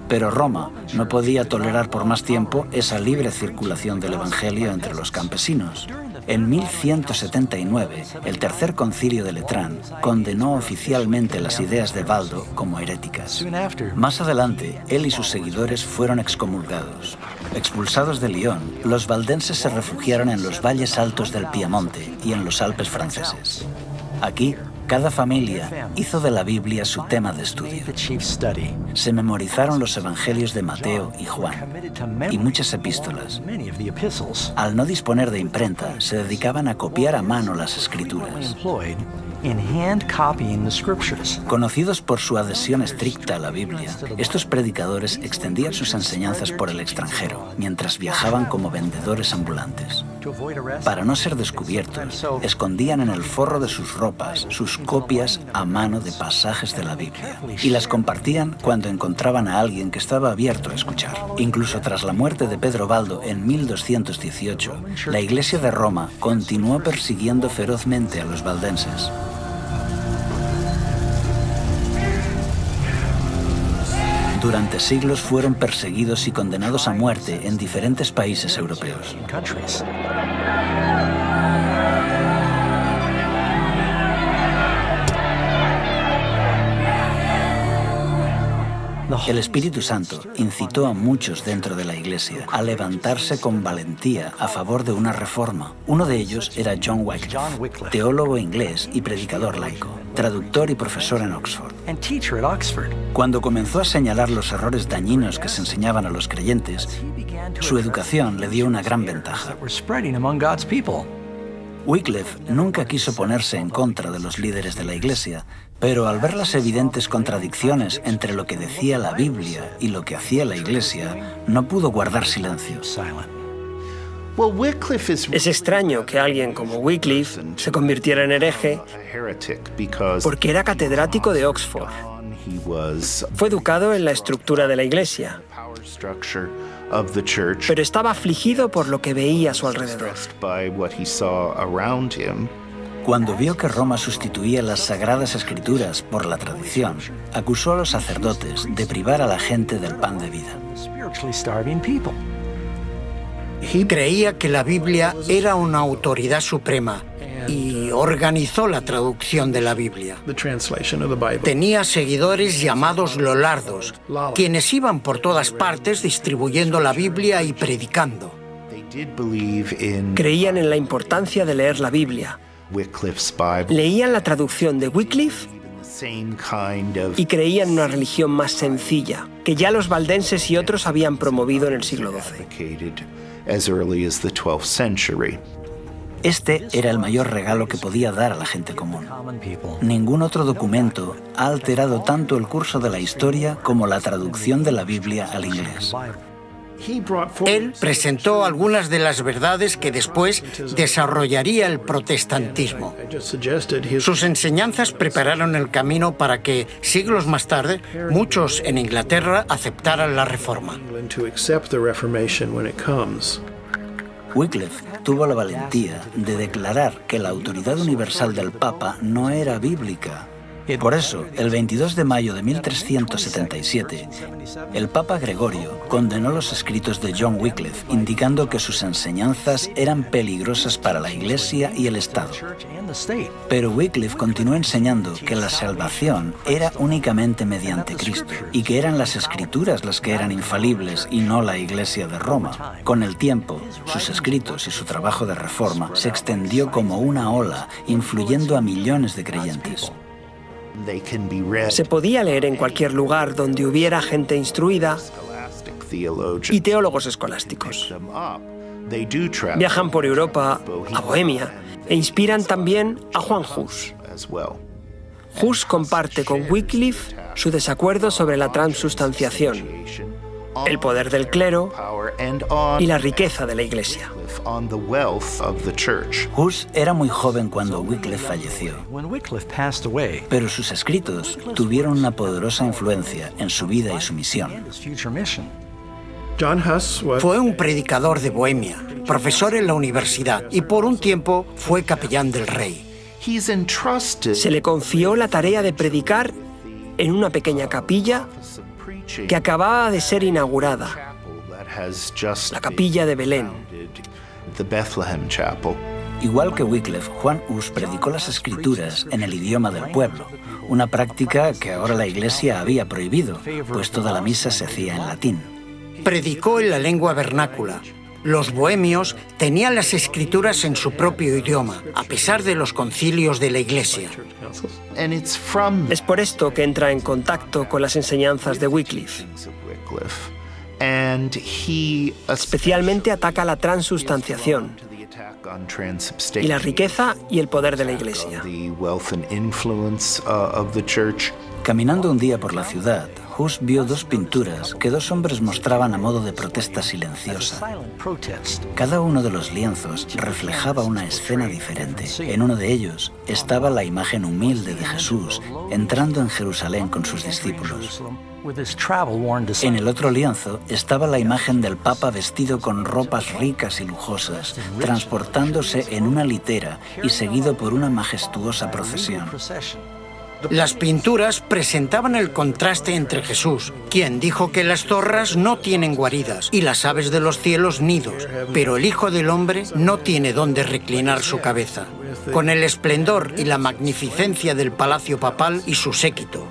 Pero Roma no podía tolerar por más tiempo esa libre circulación del Evangelio entre los campesinos. En 1179, el Tercer Concilio de Letrán condenó oficialmente las ideas de Baldo como heréticas. Más adelante, él y sus seguidores fueron excomulgados. Expulsados de Lyon, los valdenses se refugiaron en los valles altos del Piamonte y en los Alpes franceses. Aquí Cada familia hizo de la Biblia su tema de estudio. Se memorizaron los evangelios de Mateo y Juan y muchas epístolas. Al no disponer de imprenta, se dedicaban a copiar a mano las escrituras. Conocidos por su adhesión estricta a la Biblia, estos predicadores extendían sus enseñanzas por el extranjero, mientras viajaban como vendedores ambulantes. Para no ser descubiertos, escondían en el forro de sus ropas sus copias a mano de pasajes de la Biblia y las compartían cuando encontraban a alguien que estaba abierto a escuchar. Incluso tras la muerte de Pedro Baldo en 1218, la Iglesia de Roma continuó persiguiendo ferozmente a los valdenses. Durante siglos fueron perseguidos y condenados a muerte en diferentes países europeos. El Espíritu Santo incitó a muchos dentro de la Iglesia a levantarse con valentía a favor de una reforma. Uno de ellos era John Wycliffe, teólogo inglés y predicador laico, traductor y profesor en Oxford. Cuando comenzó a señalar los errores dañinos que se enseñaban a los creyentes, su educación le dio una gran ventaja. Wycliffe nunca quiso ponerse en contra de los líderes de la Iglesia, pero al ver las evidentes contradicciones entre lo que decía la Biblia y lo que hacía la Iglesia, no pudo guardar silencio. Es extraño que alguien como Wycliffe se convirtiera en hereje porque era catedrático de Oxford. Fue educado en la estructura de la Iglesia, pero estaba afligido por lo que veía a su alrededor. Cuando vio que Roma sustituía las Sagradas Escrituras por la tradición, acusó a los sacerdotes de privar a la gente del pan de vida. Creía que la Biblia era una autoridad suprema y organizó la traducción de la Biblia. Tenía seguidores llamados lollardos, quienes iban por todas partes distribuyendo la Biblia y predicando. Creían en la importancia de leer la Biblia. Leían la traducción de Wycliffe y creían en una religión más sencilla, que ya los valdenses y otros habían promovido en el siglo XII. Este era el mayor regalo que podía dar a la gente común. Ningún otro documento ha alterado tanto el curso de la historia como la traducción de la Biblia al inglés. Él presentó algunas de las verdades que después desarrollaría el protestantismo. Sus enseñanzas prepararon el camino para que, siglos más tarde, muchos en Inglaterra aceptaran la Reforma. Wycliffe tuvo la valentía de declarar que la autoridad universal del Papa no era bíblica. Por eso, el 22 de mayo de 1377, el Papa Gregorio condenó los escritos de John Wycliffe, indicando que sus enseñanzas eran peligrosas para la Iglesia y el Estado. Pero Wycliffe continuó enseñando que la salvación era únicamente mediante Cristo y que eran las Escrituras las que eran infalibles y no la Iglesia de Roma. Con el tiempo, sus escritos y su trabajo de reforma se extendió como una ola, influyendo a millones de creyentes. Se podía leer en cualquier lugar donde hubiera gente instruida y teólogos escolásticos. Viajan por Europa, a Bohemia, e inspiran también a Juan Hus. Hus comparte con Wycliffe su desacuerdo sobre la transubstanciación, el poder del clero y la riqueza de la Iglesia. Hus era muy joven cuando Wycliffe falleció, pero sus escritos tuvieron una poderosa influencia en su vida y su misión. Fue un predicador de Bohemia, profesor en la universidad y por un tiempo fue capellán del rey. Se le confió la tarea de predicar en una pequeña capilla que acababa de ser inaugurada, la capilla de Belén. Igual que Wycliffe, Juan Hus predicó las Escrituras en el idioma del pueblo, una práctica que ahora la Iglesia había prohibido, pues toda la misa se hacía en latín. Predicó en la lengua vernácula, Los bohemios tenían las escrituras en su propio idioma, a pesar de los concilios de la Iglesia. Es por esto que entra en contacto con las enseñanzas de Wycliffe. Especialmente ataca la transustanciación y la riqueza y el poder de la Iglesia. Caminando un día por la ciudad, Hus vio dos pinturas que dos hombres mostraban a modo de protesta silenciosa. Cada uno de los lienzos reflejaba una escena diferente. En uno de ellos estaba la imagen humilde de Jesús entrando en Jerusalén con sus discípulos. En el otro lienzo estaba la imagen del Papa vestido con ropas ricas y lujosas, transportándose en una litera y seguido por una majestuosa procesión. Las pinturas presentaban el contraste entre Jesús, quien dijo que las zorras no tienen guaridas y las aves de los cielos nidos, pero el Hijo del Hombre no tiene dónde reclinar su cabeza, con el esplendor y la magnificencia del palacio papal y su séquito.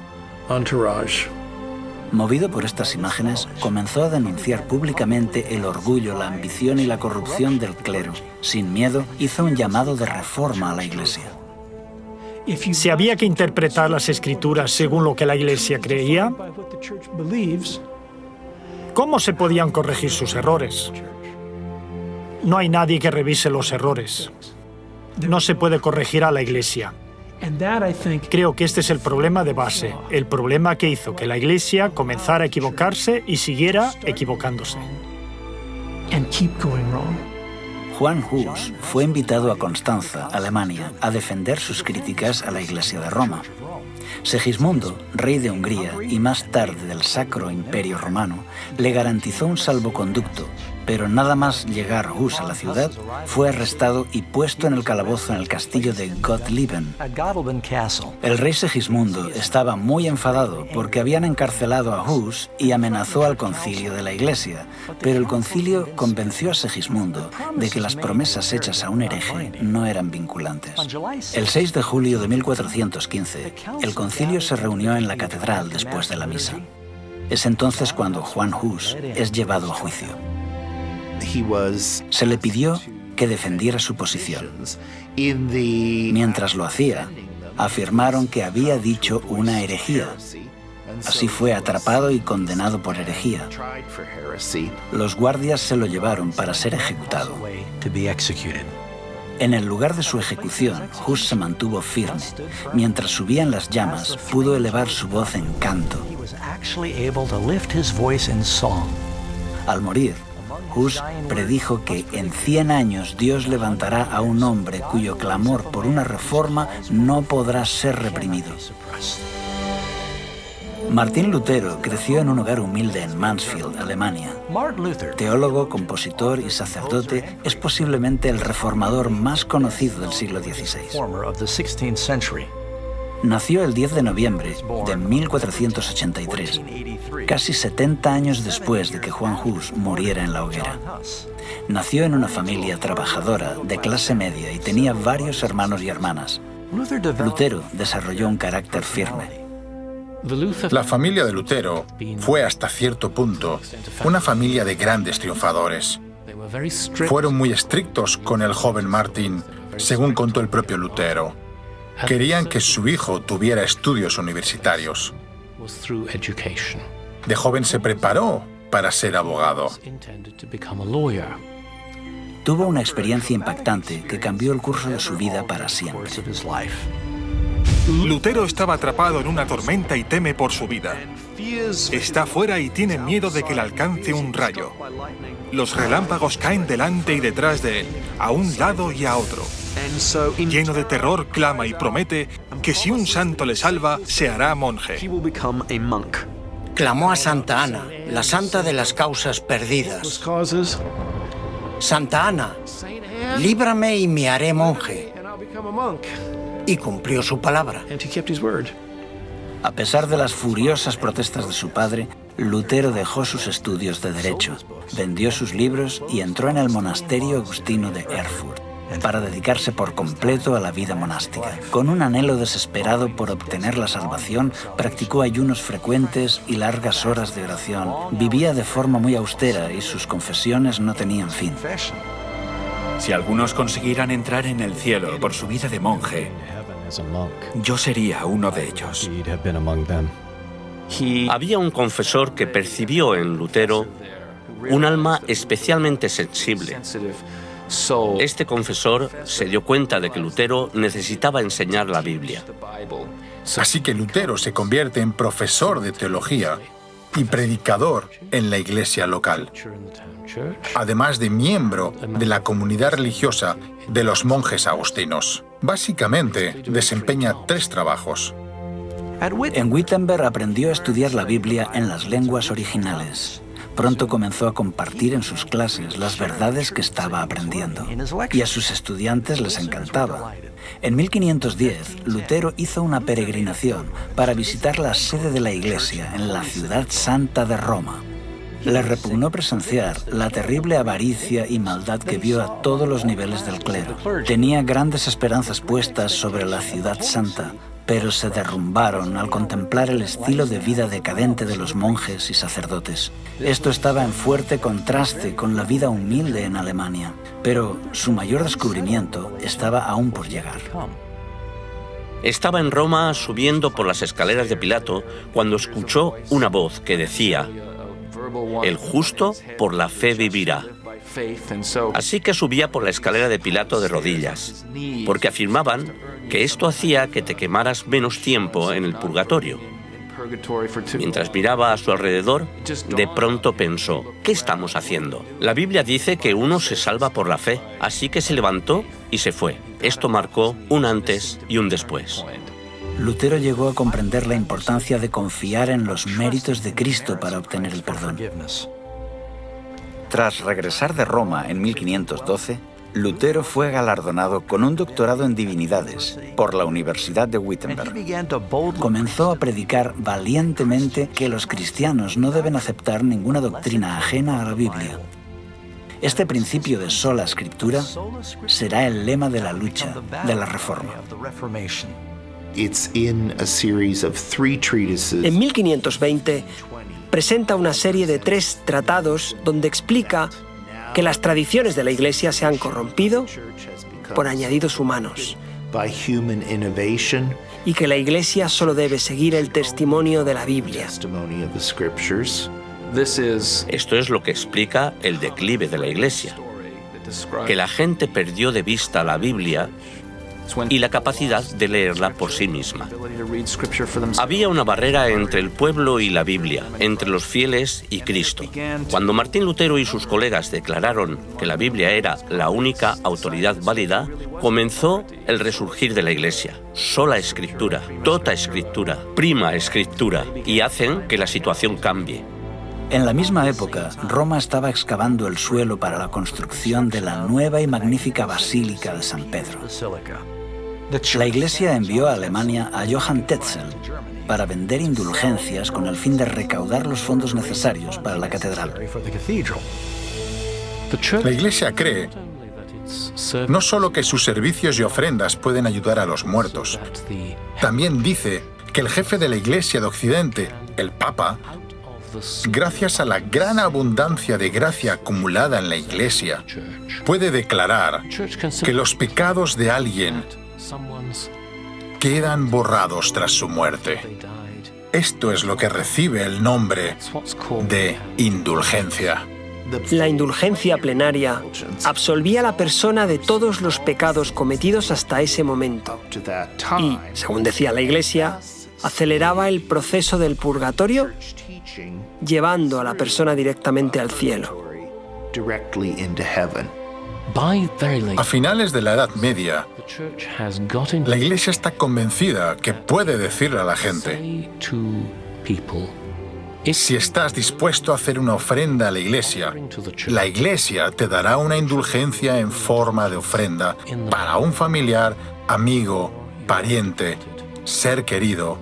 Movido por estas imágenes, comenzó a denunciar públicamente el orgullo, la ambición y la corrupción del clero. Sin miedo, hizo un llamado de reforma a la Iglesia. Si había que interpretar las Escrituras según lo que la Iglesia creía, ¿cómo se podían corregir sus errores? No hay nadie que revise los errores. No se puede corregir a la Iglesia. Creo que este es el problema de base, el problema que hizo que la Iglesia comenzara a equivocarse y siguiera equivocándose. Juan Hus fue invitado a Constanza, Alemania, a defender sus críticas a la Iglesia de Roma. Segismundo, rey de Hungría y más tarde del Sacro Imperio Romano, le garantizó un salvoconducto, pero nada más llegar Hus a la ciudad, fue arrestado y puesto en el calabozo en el castillo de Gottlieben. El rey Segismundo estaba muy enfadado porque habían encarcelado a Hus y amenazó al concilio de la Iglesia, pero el concilio convenció a Segismundo de que las promesas hechas a un hereje no eran vinculantes. El 6 de julio de 1415, el concilio se reunió en la catedral después de la misa. Es entonces cuando Juan Hus es llevado a juicio. Se le pidió que defendiera su posición. Mientras lo hacía, afirmaron que había dicho una herejía. Así fue atrapado y condenado por herejía. Los guardias se lo llevaron para ser ejecutado. En el lugar de su ejecución, Hus se mantuvo firme. Mientras subían las llamas, pudo elevar su voz en canto. Al morir, Hus predijo que en 100 años Dios levantará a un hombre cuyo clamor por una reforma no podrá ser reprimido. Martín Lutero creció en un hogar humilde en Mansfield, Alemania. Teólogo, compositor y sacerdote, es posiblemente el reformador más conocido del siglo XVI. Nació el 10 de noviembre de 1483, casi 70 años después de que Juan Hus muriera en la hoguera. Nació en una familia trabajadora de clase media y tenía varios hermanos y hermanas. Lutero desarrolló un carácter firme. La familia de Lutero fue hasta cierto punto una familia de grandes triunfadores. Fueron muy estrictos con el joven Martín, según contó el propio Lutero. Querían que su hijo tuviera estudios universitarios. De joven se preparó para ser abogado. Tuvo una experiencia impactante que cambió el curso de su vida para siempre. Lutero estaba atrapado en una tormenta y teme por su vida. Está fuera y tiene miedo de que le alcance un rayo. Los relámpagos caen delante y detrás de él, a un lado y a otro. Lleno de terror, clama y promete que si un santo le salva, se hará monje. Clamó a Santa Ana, la santa de las causas perdidas. Santa Ana, líbrame y me haré monje. Y cumplió su palabra. A pesar de las furiosas protestas de su padre, Lutero dejó sus estudios de Derecho, vendió sus libros y entró en el monasterio agustino de Erfurt. para dedicarse por completo a la vida monástica. Con un anhelo desesperado por obtener la salvación, practicó ayunos frecuentes y largas horas de oración. Vivía de forma muy austera y sus confesiones no tenían fin. Si algunos consiguieran entrar en el cielo por su vida de monje, yo sería uno de ellos. Había un confesor que percibió en Lutero un alma especialmente sensible. Este confesor se dio cuenta de que Lutero necesitaba enseñar la Biblia. Así que Lutero se convierte en profesor de teología y predicador en la iglesia local, además de miembro de la comunidad religiosa de los monjes agustinos. Básicamente, desempeña 3 trabajos. En Wittenberg aprendió a estudiar la Biblia en las lenguas originales. Pronto comenzó a compartir en sus clases las verdades que estaba aprendiendo, y a sus estudiantes les encantaba. En 1510, Lutero hizo una peregrinación para visitar la sede de la Iglesia en la ciudad santa de Roma. Le repugnó presenciar la terrible avaricia y maldad que vio a todos los niveles del clero. Tenía grandes esperanzas puestas sobre la ciudad santa, pero se derrumbaron al contemplar el estilo de vida decadente de los monjes y sacerdotes. Esto estaba en fuerte contraste con la vida humilde en Alemania, pero su mayor descubrimiento estaba aún por llegar. Estaba en Roma subiendo por las escaleras de Pilato cuando escuchó una voz que decía: «El justo por la fe vivirá». Así que subía por la escalera de Pilato de rodillas, porque afirmaban que esto hacía que te quemaras menos tiempo en el purgatorio. Mientras miraba a su alrededor, de pronto pensó: ¿qué estamos haciendo? La Biblia dice que uno se salva por la fe, así que se levantó y se fue. Esto marcó un antes y un después. Lutero llegó a comprender la importancia de confiar en los méritos de Cristo para obtener el perdón. Tras regresar de Roma en 1512, Lutero fue galardonado con un doctorado en divinidades por la Universidad de Wittenberg. Comenzó a predicar valientemente que los cristianos no deben aceptar ninguna doctrina ajena a la Biblia. Este principio de sola escritura será el lema de la lucha de la Reforma. En 1520, presenta una serie de 3 tratados donde explica que las tradiciones de la Iglesia se han corrompido por añadidos humanos y que la Iglesia solo debe seguir el testimonio de la Biblia. Esto es lo que explica el declive de la Iglesia, que la gente perdió de vista la Biblia y la capacidad de leerla por sí misma. Había una barrera entre el pueblo y la Biblia, entre los fieles y Cristo. Cuando Martín Lutero y sus colegas declararon que la Biblia era la única autoridad válida, comenzó el resurgir de la Iglesia. Sola escritura, tota escritura, prima escritura, y hacen que la situación cambie. En la misma época, Roma estaba excavando el suelo para la construcción de la nueva y magnífica Basílica de San Pedro. La Iglesia envió a Alemania a Johann Tetzel para vender indulgencias con el fin de recaudar los fondos necesarios para la catedral. La Iglesia cree no solo que sus servicios y ofrendas pueden ayudar a los muertos, también dice que el jefe de la Iglesia de Occidente, el Papa, gracias a la gran abundancia de gracia acumulada en la Iglesia, puede declarar que los pecados de alguien quedan borrados tras su muerte. Esto es lo que recibe el nombre de indulgencia. La indulgencia plenaria absolvía a la persona de todos los pecados cometidos hasta ese momento y, según decía la Iglesia, aceleraba el proceso del purgatorio, llevando a la persona directamente al cielo. A finales de la Edad Media, la Iglesia está convencida que puede decirle a la gente: si estás dispuesto a hacer una ofrenda a la Iglesia te dará una indulgencia en forma de ofrenda para un familiar, amigo, pariente, ser querido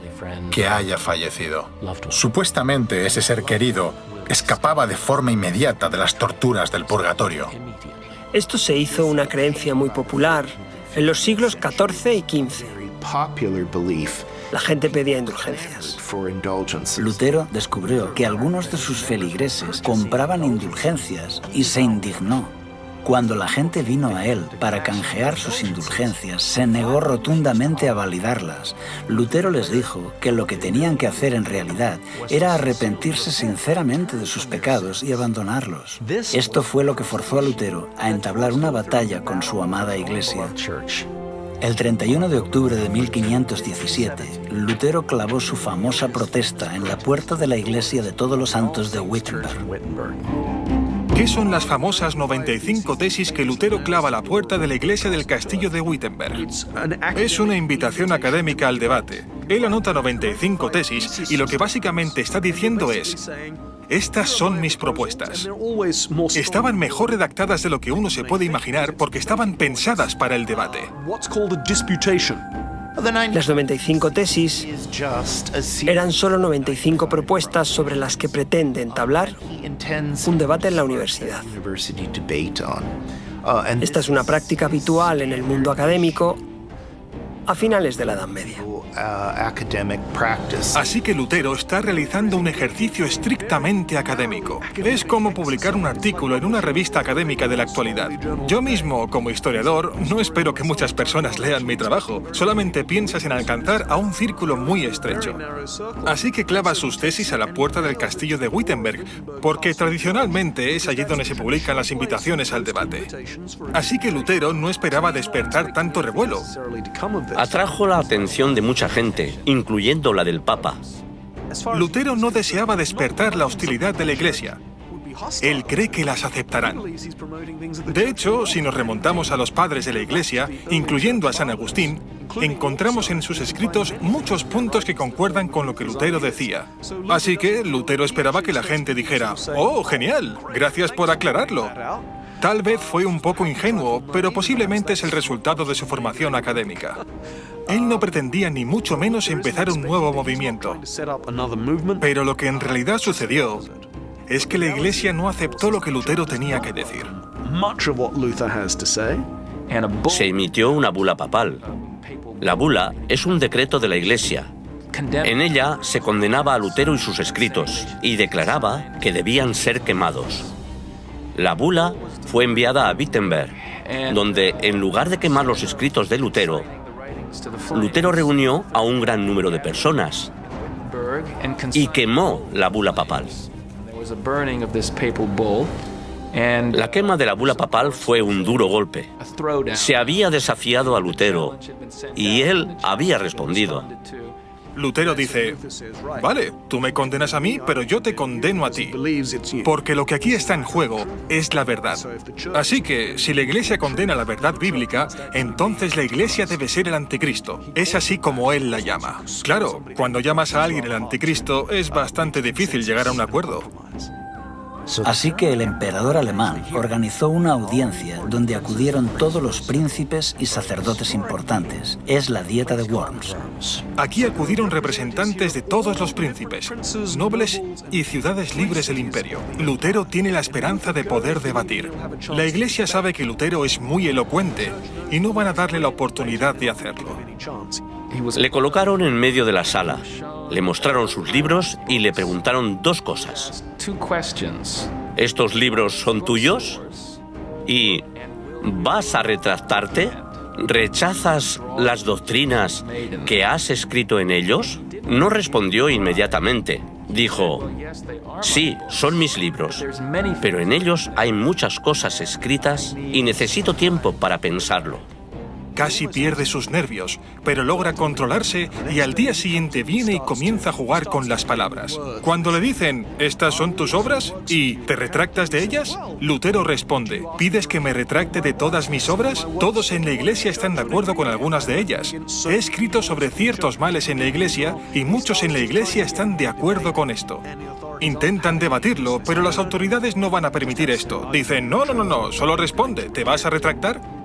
que haya fallecido. Supuestamente ese ser querido escapaba de forma inmediata de las torturas del purgatorio. Esto se hizo una creencia muy popular en los siglos XIV y XV. La gente pedía indulgencias. Lutero descubrió que algunos de sus feligreses compraban indulgencias y se indignó. Cuando la gente vino a él para canjear sus indulgencias, se negó rotundamente a validarlas. Lutero les dijo que lo que tenían que hacer en realidad era arrepentirse sinceramente de sus pecados y abandonarlos. Esto fue lo que forzó a Lutero a entablar una batalla con su amada Iglesia. El 31 de octubre de 1517, Lutero clavó su famosa protesta en la puerta de la iglesia de Todos los Santos de Wittenberg. ¿Qué son las famosas 95 tesis que Lutero clava a la puerta de la iglesia del castillo de Wittenberg? Es una invitación académica al debate. Él anota 95 tesis y lo que básicamente está diciendo es: estas son mis propuestas. Estaban mejor redactadas de lo que uno se puede imaginar porque estaban pensadas para el debate. Las 95 tesis eran solo 95 propuestas sobre las que pretende entablar un debate en la universidad. Esta es una práctica habitual en el mundo académico a finales de la Edad Media. Así que Lutero está realizando un ejercicio estrictamente académico. Es como publicar un artículo en una revista académica de la actualidad. Yo mismo, como historiador, no espero que muchas personas lean mi trabajo. Solamente piensas en alcanzar a un círculo muy estrecho. Así que clava sus tesis a la puerta del castillo de Wittenberg, porque tradicionalmente es allí donde se publican las invitaciones al debate. Así que Lutero no esperaba despertar tanto revuelo. Atrajo la atención de mucha gente, incluyendo la del Papa. Lutero no deseaba despertar la hostilidad de la Iglesia. Él cree que las aceptarán. De hecho, si nos remontamos a los padres de la Iglesia, incluyendo a San Agustín, encontramos en sus escritos muchos puntos que concuerdan con lo que Lutero decía. Así que Lutero esperaba que la gente dijera: «Oh, genial, gracias por aclararlo». Tal vez fue un poco ingenuo, pero posiblemente es el resultado de su formación académica. Él no pretendía ni mucho menos empezar un nuevo movimiento. Pero lo que en realidad sucedió es que la Iglesia no aceptó lo que Lutero tenía que decir. Se emitió una bula papal. La bula es un decreto de la Iglesia. En ella se condenaba a Lutero y sus escritos y declaraba que debían ser quemados. La bula fue enviada a Wittenberg, donde, en lugar de quemar los escritos de Lutero, Lutero reunió a un gran número de personas y quemó la bula papal. La quema de la bula papal fue un duro golpe. Se había desafiado a Lutero y él había respondido. Lutero dice: «Vale, tú me condenas a mí, pero yo te condeno a ti, porque lo que aquí está en juego es la verdad. Así que, si la Iglesia condena la verdad bíblica, entonces la Iglesia debe ser el anticristo. Es así como él la llama». Claro, cuando llamas a alguien el anticristo, es bastante difícil llegar a un acuerdo. Así que el emperador alemán organizó una audiencia donde acudieron todos los príncipes y sacerdotes importantes. Es la Dieta de Worms. Aquí acudieron representantes de todos los príncipes, nobles y ciudades libres del imperio. Lutero tiene la esperanza de poder debatir. La Iglesia sabe que Lutero es muy elocuente y no van a darle la oportunidad de hacerlo. Le colocaron en medio de la sala, le mostraron sus libros y le preguntaron dos cosas. ¿Estos libros son tuyos? ¿Y vas a retractarte? ¿Rechazas las doctrinas que has escrito en ellos? No respondió inmediatamente. Dijo: «Sí, son mis libros, pero en ellos hay muchas cosas escritas y necesito tiempo para pensarlo». Casi pierde sus nervios, pero logra controlarse y al día siguiente viene y comienza a jugar con las palabras. Cuando le dicen: «¿Estas son tus obras?» y «¿te retractas de ellas?», Lutero responde: «¿Pides que me retracte de todas mis obras? Todos en la Iglesia están de acuerdo con algunas de ellas. He escrito sobre ciertos males en la Iglesia y muchos en la Iglesia están de acuerdo con esto». Intentan debatirlo, pero las autoridades no van a permitir esto. Dicen: «No, solo responde, ¿te vas a retractar?».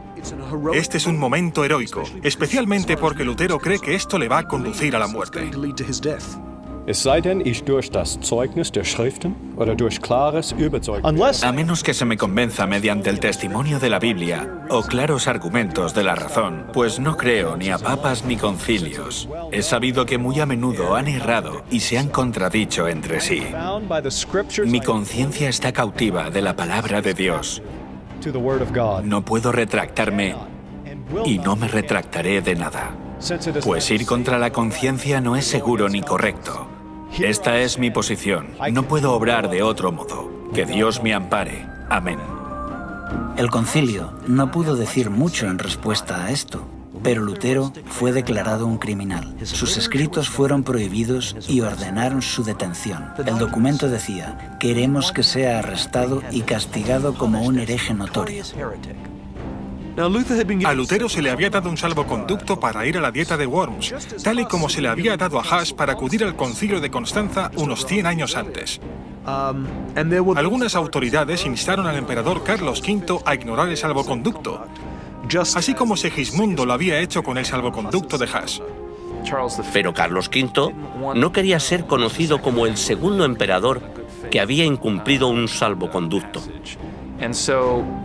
Este es un momento heroico, especialmente porque Lutero cree que esto le va a conducir a la muerte. A menos que se me convenza mediante el testimonio de la Biblia o claros argumentos de la razón, pues no creo ni a papas ni concilios. He sabido que muy a menudo han errado y se han contradicho entre sí. Mi conciencia está cautiva de la palabra de Dios. No puedo retractarme y no me retractaré de nada. Pues ir contra la conciencia no es seguro ni correcto. Esta es mi posición. No puedo obrar de otro modo. Que Dios me ampare. Amén. El concilio no pudo decir mucho en respuesta a esto, pero Lutero fue declarado un criminal. Sus escritos fueron prohibidos y ordenaron su detención. El documento decía: queremos que sea arrestado y castigado como un hereje notorio. A Lutero se le había dado un salvoconducto para ir a la dieta de Worms, tal y como se le había dado a Huss para acudir al concilio de Constanza unos 100 años antes. Algunas autoridades instaron al emperador Carlos V a ignorar el salvoconducto, así como Segismundo lo había hecho con el salvoconducto de Huss. Pero Carlos V no quería ser conocido como el segundo emperador que había incumplido un salvoconducto.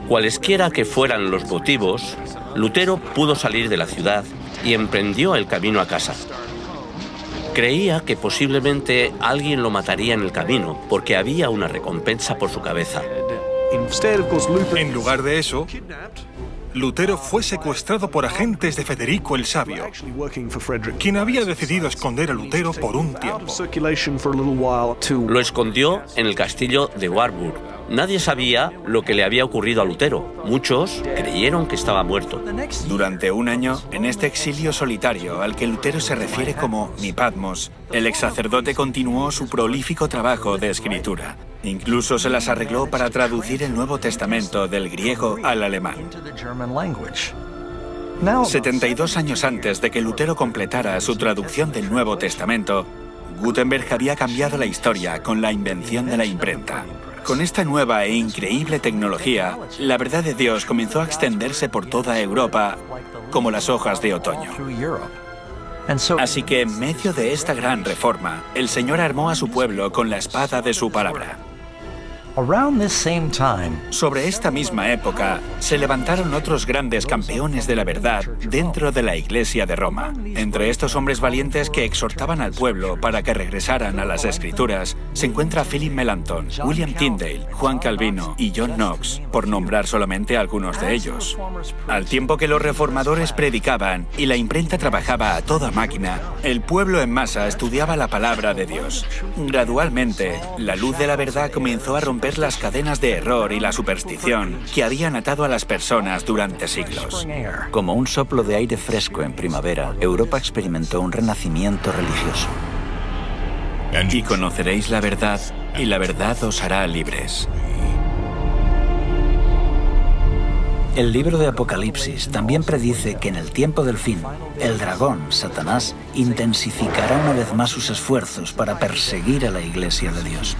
Cualesquiera que fueran los motivos, Lutero pudo salir de la ciudad y emprendió el camino a casa. Creía que posiblemente alguien lo mataría en el camino, porque había una recompensa por su cabeza. En lugar de eso, Lutero fue secuestrado por agentes de Federico el Sabio, quien había decidido esconder a Lutero por un tiempo. Lo escondió en el castillo de Warburg. Nadie sabía lo que le había ocurrido a Lutero. Muchos creyeron que estaba muerto. Durante un año, en este exilio solitario al que Lutero se refiere como mi Patmos, el ex sacerdote continuó su prolífico trabajo de escritura. Incluso se las arregló para traducir el Nuevo Testamento del griego al alemán. 72 años antes de que Lutero completara su traducción del Nuevo Testamento, Gutenberg había cambiado la historia con la invención de la imprenta. Con esta nueva e increíble tecnología, la verdad de Dios comenzó a extenderse por toda Europa como las hojas de otoño. Así que en medio de esta gran reforma, el Señor armó a su pueblo con la espada de su palabra. Sobre esta misma época, se levantaron otros grandes campeones de la verdad dentro de la Iglesia de Roma. Entre estos hombres valientes que exhortaban al pueblo para que regresaran a las Escrituras, se encuentra Philip Melanchthon, William Tyndale, Juan Calvino y John Knox, por nombrar solamente algunos de ellos. Al tiempo que los reformadores predicaban y la imprenta trabajaba a toda máquina, el pueblo en masa estudiaba la palabra de Dios. Gradualmente, la luz de la verdad comenzó a romper las cadenas de error y la superstición que habían atado a las personas durante siglos. Como un soplo de aire fresco en primavera, Europa experimentó un renacimiento religioso. Y conoceréis la verdad, y la verdad os hará libres. El libro de Apocalipsis también predice que en el tiempo del fin, el dragón, Satanás, intensificará una vez más sus esfuerzos para perseguir a la Iglesia de Dios.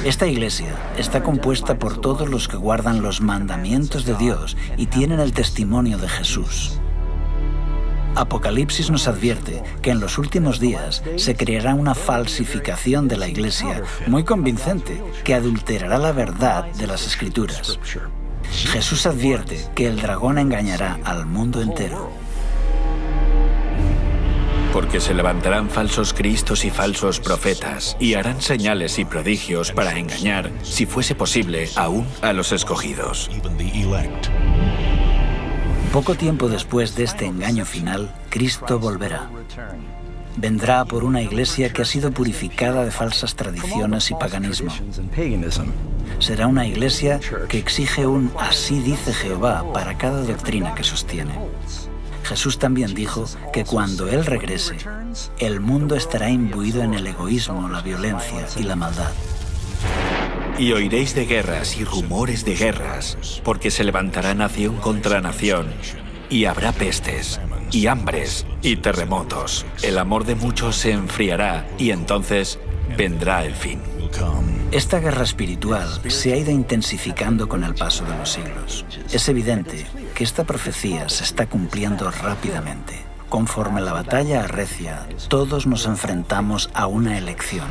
Esta Iglesia está compuesta por todos los que guardan los mandamientos de Dios y tienen el testimonio de Jesús. Apocalipsis nos advierte que en los últimos días se creará una falsificación de la Iglesia muy convincente que adulterará la verdad de las Escrituras. Jesús advierte que el dragón engañará al mundo entero. Porque se levantarán falsos cristos y falsos profetas, y harán señales y prodigios para engañar, si fuese posible, aún a los escogidos. Poco tiempo después de este engaño final, Cristo volverá. Vendrá por una iglesia que ha sido purificada de falsas tradiciones y paganismo. Será una iglesia que exige un "así dice Jehová" para cada doctrina que sostiene. Jesús también dijo que cuando Él regrese, el mundo estará imbuido en el egoísmo, la violencia y la maldad. Y oiréis de guerras y rumores de guerras, porque se levantará nación contra nación, y habrá pestes, y hambres, y terremotos. El amor de muchos se enfriará, y entonces vendrá el fin. Esta guerra espiritual se ha ido intensificando con el paso de los siglos. Es evidente que esta profecía se está cumpliendo rápidamente. conforme la batalla arrecia, todos nos enfrentamos a una elección.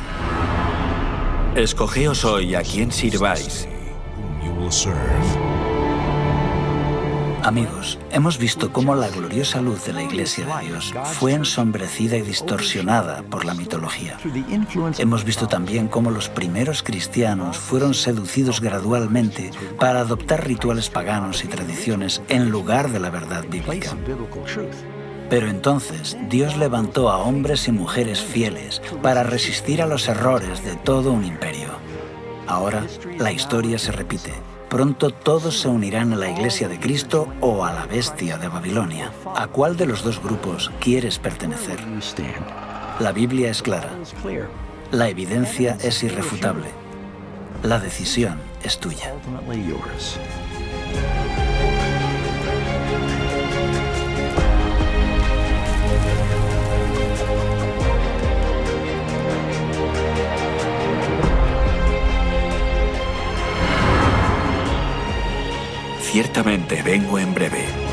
Escogeos hoy a quién sirváis. Amigos, hemos visto cómo la gloriosa luz de la Iglesia de Dios fue ensombrecida y distorsionada por la mitología. Hemos visto también cómo los primeros cristianos fueron seducidos gradualmente para adoptar rituales paganos y tradiciones en lugar de la verdad bíblica. Pero entonces Dios levantó a hombres y mujeres fieles para resistir a los errores de todo un imperio. Ahora la historia se repite. Pronto todos se unirán a la Iglesia de Cristo o a la bestia de Babilonia. ¿A cuál de los dos grupos quieres pertenecer? La Biblia es clara. La evidencia es irrefutable. La decisión es tuya. Ciertamente vengo en breve.